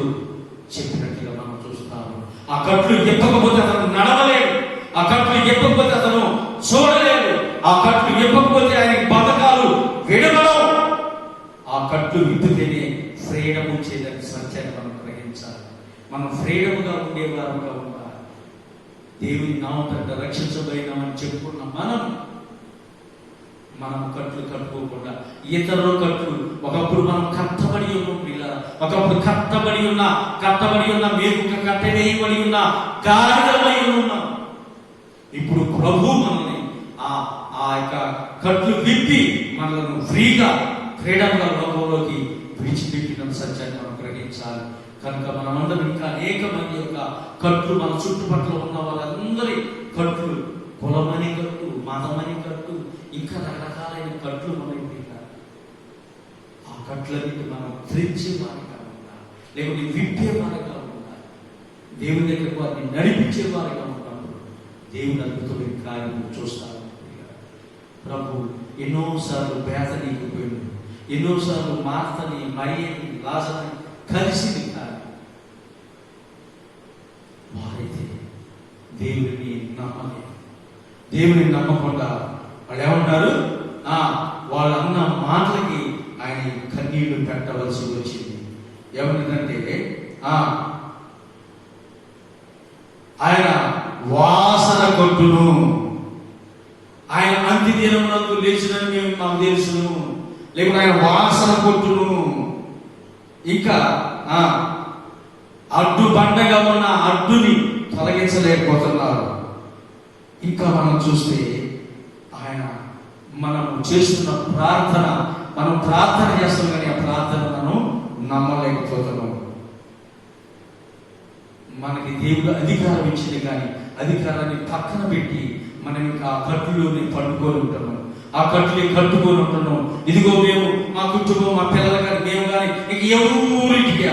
చెప్పినట్టుగా మనం చూస్తాము. ఆ కట్లు ఎప్పకపోతే అతను నడవలేడు, ఆ కట్లు ఎప్పకపోతే అతను చూడలేడు, ఆ కట్లు ఎప్పకపోతే ఆయన బతకాలు విడవడం. ఆ కట్లు విప్పితేనే ఫ్రీడమ్ వచ్చేదని సత్యాన్ని మనం గ్రహించాలి. మనం ఫ్రీడమ్గా ఉండేవారుగా ఉండాలి. దేవుని నామమున రక్షించబడినామని చెప్పుకున్న మనం కట్లు కట్టుకోకుండా ఇతరుల కట్లు, ఒకప్పుడు మనం కట్టబడి ఉన్నాం పిల్లల, ఒకప్పుడు కట్టబడి ఉన్న మేము కట్టవేయబడి ఉన్న గాడిదలమై ఉన్నాం. ఇప్పుడు ప్రభు మనల్ని ఆ యొక్క కట్లు విప్పి మనలను ఫ్రీడంగా లోకంలోకి విడిచిపెట్టిన సత్యాన్ని మనం గ్రహించాలి. కనుక మనమందరం ఇంకా అనేక మంది యొక్క కట్లు, మన చుట్టుపక్కల ఉన్న వాళ్ళందరి కట్లు, కులమని కట్టు, మతమని కట్టు, ఇంకా రకరకాలైన కట్లు మనకి పెట్టాలి. ఆ కట్లన్నిటి మనం ధరించేవారిగా ఉండాలి, లేకపోతే విప్పేవారిగా ఉండాలి. దేవుని దగ్గరకు వారిని నడిపించేవారిగా ఉన్నప్పుడు దేవుని అద్భుతమైన కార్యము చూస్తారు. ప్రభు ఎన్నోసార్లు బేతనీకి పోయింది, ఎన్నోసార్లు మార్తని, మరియని, లాజరుని కలిసింది. కానీ వారైతే దేవుని నమ్మకుండా వాళ్ళు ఏమంటారు, వాళ్ళు అన్న మాటలకి ఆయన కన్నీళ్లు పెట్టవలసి వచ్చింది. ఏమనిందంటే ఆయన వాసన కొట్టును, ఆయన అంత్య దినమునందు లేచినని మేము మాకు తెలుసును, లేకుంటే ఆయన వాసన కొట్టును. ఇంకా అడ్డు బండగా ఉన్న అడ్డుని తొలగించలేకపోతున్నారు. ఇంకా మనం చూస్తే ఆయన మనము చేస్తున్న ప్రార్థన, మనం ప్రార్థన చేస్తాం కానీ ఆ ప్రార్థన మనం నమ్మలేకపోతున్నాం. మనకి దేవుడు అధికారం ఇచ్చింది కానీ అధికారాన్ని పక్కన పెట్టి మనం ఇంకా ఆ కట్టులోనే పట్టుకొని ఉంటున్నాం, ఆ కట్టుని కట్టుకొని ఉంటున్నాం. ఇదిగో మేము మా కుటుంబం, మా పిల్లలు కానీ మేము కానీ ఇంక ఎవరికి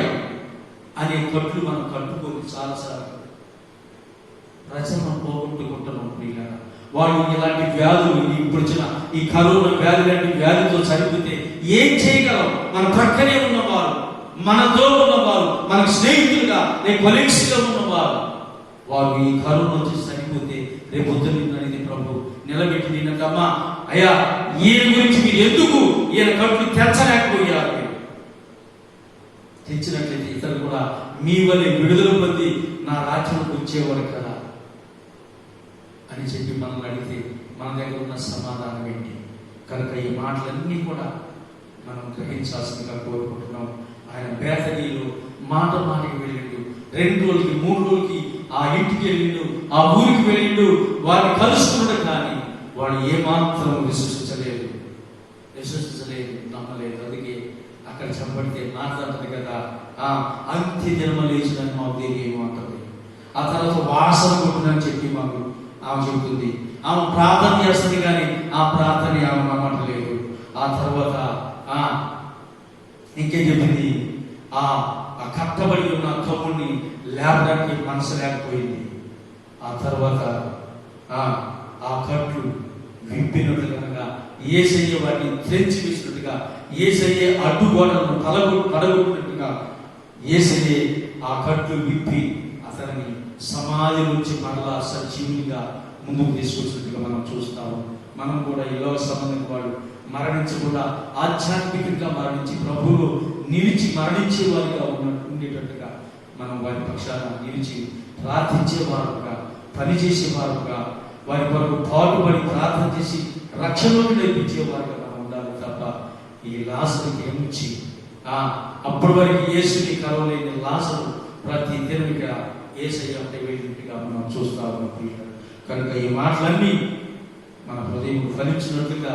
అనే కట్లు మనం కట్టుకొని చాలాసార్లు ప్రజలను పోగొట్టుకుంటున్నాం. వాళ్ళు ఇలాంటి వ్యాధులు, ఇప్పుడు వచ్చిన ఈ కరోనా వ్యాధి లాంటి వ్యాధితో చనిపోతే ఏం చేయగలం? మన ప్రక్కనే ఉన్నవారు, మనతో ఉన్నవారు, మన స్నేహితులుగా కొలీగ్స్గా ఉన్నవారు, వారు ఈ కరోనా వచ్చి చనిపోతే రేపు పొద్దున్నది ప్రభు నిలబెట్టి నిన్నమ్మా అయ్యా ఈయన గురించి మీరు ఎందుకు ఈయన కట్లు తెచ్చలేకపోయారు? తెచ్చినట్లయితే ఇతరులు కూడా మీ వల్లే విడుదల పొంది నా రాజ్యంలోకి వచ్చేవారు కదా అని చెప్పి మనల్ని అడిగితే మన దగ్గర ఉన్న సమాధానం ఏంటి? కనుక ఈ మాటలన్నీ కూడా మనం గ్రహించాల్సిందిగా కోరుకుంటున్నాం. ఆయన బేతనీలో మాటకి వెళ్ళిండు, 2 రోజులకి 3 రోజులకి ఆ ఇంటికి వెళ్ళిండు, ఆ ఊరికి వెళ్ళిండు, వారిని కలుసుకున్నాడు. కానీ వాడు ఏమాత్రం విశ్వసించలేదు, నమ్మలేదు. అందుకే అక్కడ చెప్పబడితే మాట్లాడుతుంది కదా, అంత్య జన్మ లేచినని మాకు తెలియము అంటుంది. ఆ తర్వాత వాసన కొట్టిందని చెప్పి మాకు ఆమె చెబుతుంది. ఆమె ప్రార్థన చేస్తుంది కానీ ఆ ప్రార్థన ఆమె నమ్మట్లేదు. ఆ తర్వాత ఇంకేం చెప్పింది, ఆ కట్టబడి ఉన్న తమ్ముడిని లేపడానికి మనసు లేకపోయింది. ఆ తర్వాత ఆ కట్లు విప్పినట్టుగా యేసయ్య వాటిని తెంచి వేసినట్టుగా, యేసయ్య అడ్డుగోడలను పడగొట్టినట్టుగా యేసయ్య ఆ కట్లు విప్పి అతనిని సమాధి నుంచి మరలా సజీవునిగా ముందుకు తీసుకొచ్చినట్టుగా మనం చూస్తాము. మనం కూడా ఈ లోక సంబంధించిన వాడు మరణించకుండా ఆధ్యాత్మికంగా మరణించి ప్రభువులో నిలిచి మరణించే వారిగా ఉండేటట్టుగా మనం వారి పక్షాన నిలిచి ప్రార్థించేవారుగా, పనిచేసేవారుగా, వారి కొరకు పాటుపడి ప్రార్థన చేసి రక్షణలోకి నేర్పించేవారుగా మనం ఉండాలి తప్ప ఈ లాజరుకి ఏమిచ్చి అప్పటి వరకు యేసుని కలవలేని లాజరు ప్రతి దినమిగా యేసయ్య అంటే వెళ్ళినట్టుగా మనం చూస్తాము. కనుక ఈ మాటలన్నీ మన హృదయం ఫలించినట్లుగా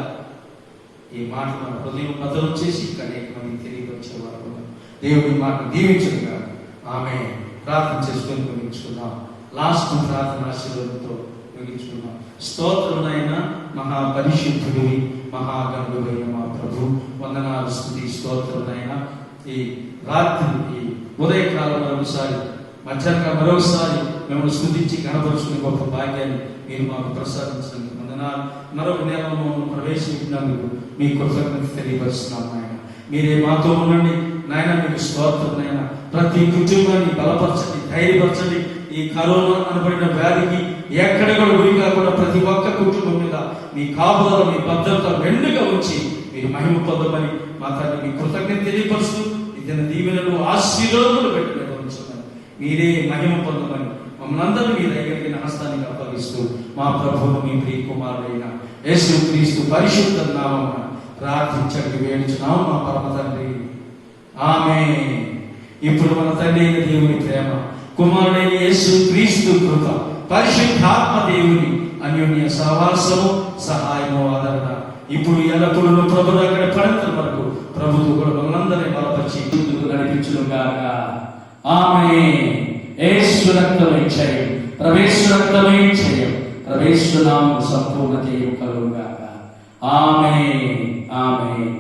ఈ మాటలు మన హృదయం బదలు చేసి అనేక మందికి తెలియపరిచేవారు. దేవుడి మాట దీవించగా ఆమె ప్రార్థన చేసుకొని ముగించుకున్నాం. లాస్ట్ ప్రార్థన ఆశీర్వాదంతో ముగించుకున్నాం. స్తోత్రమునైన మహాపరిశుద్ధుడివి, మహాగణుడైన మా ప్రభు, వందనాలు, స్తుతి, స్తోత్రమునైన ఈ రాత్రి ఈ ఉదయకాలం మరొకసారి, మధ్యాహ్నం మరొకసారి మేము స్తుతించి గణపరుచుకునే గొప్ప భాగ్యాన్ని మీరు మాకు ప్రసాదించినందుకు వందనాలు. మరొక నెలలో ప్రవేశించినందుకు మీ కృతజ్ఞత తెలియపరుస్తున్నాం నాయన. మీరే మాతో ఉండండి నాయన. మీకు స్తోత్రం నాయన. ప్రతి కుటుంబాన్ని బలపరచండి, ధైర్యపరచండి. ఈ కరోనా అనబడిన వ్యాధికి ఎక్కడ కూడా గురి కాకుండా ప్రతి ఒక్క కుటుంబం మీద మీ కాపుదల, మీ భద్రత మెండుగా ఉంచి మీరు మహిమ పొందమని మా తండ్రి మీ కృతజ్ఞత తెలియపరుస్తూ ఇతని దీవెనలు ఆశీర్వాదములు పెట్టిన ఉంచమని, మీరే మహిమ పొందమని మమ్మల్ని అందరూ మీ దగ్గరికి హస్తానికి అప్పగిస్తూ మా ప్రభువును మీ ప్రియ కుమారుడైన యేసుక్రీస్తు పరిశుద్ధ నామమున ప్రార్థించండి వేడుచున్నాము మా పరమ తండ్రి. ఆమేన్. ఇప్పుడు మన తండ్రి అయిన దేవుని ప్రేమ, కుమారుడైన యేసుక్రీస్తు కృప, పరిశుద్ధాత్మ దేవుని అన్యోన్య సహవాసము, సహాయము, ఆదరణ ఇప్పుడు ఎల్లప్పుడూ ప్రభు అక్కడ పడంత వరకు ప్రభుత్వ కూడా మనందరినీ బలపరిచి ముందుకు నడిపించును గాక. ఆమేన్. యేసు రక్తమే జయం, ప్రవేశ రక్తమే జయం, ప్రవేశ నామము సంపూర్ణ జయం కలుగును గాక. ఆమేన్. ఆమేన్.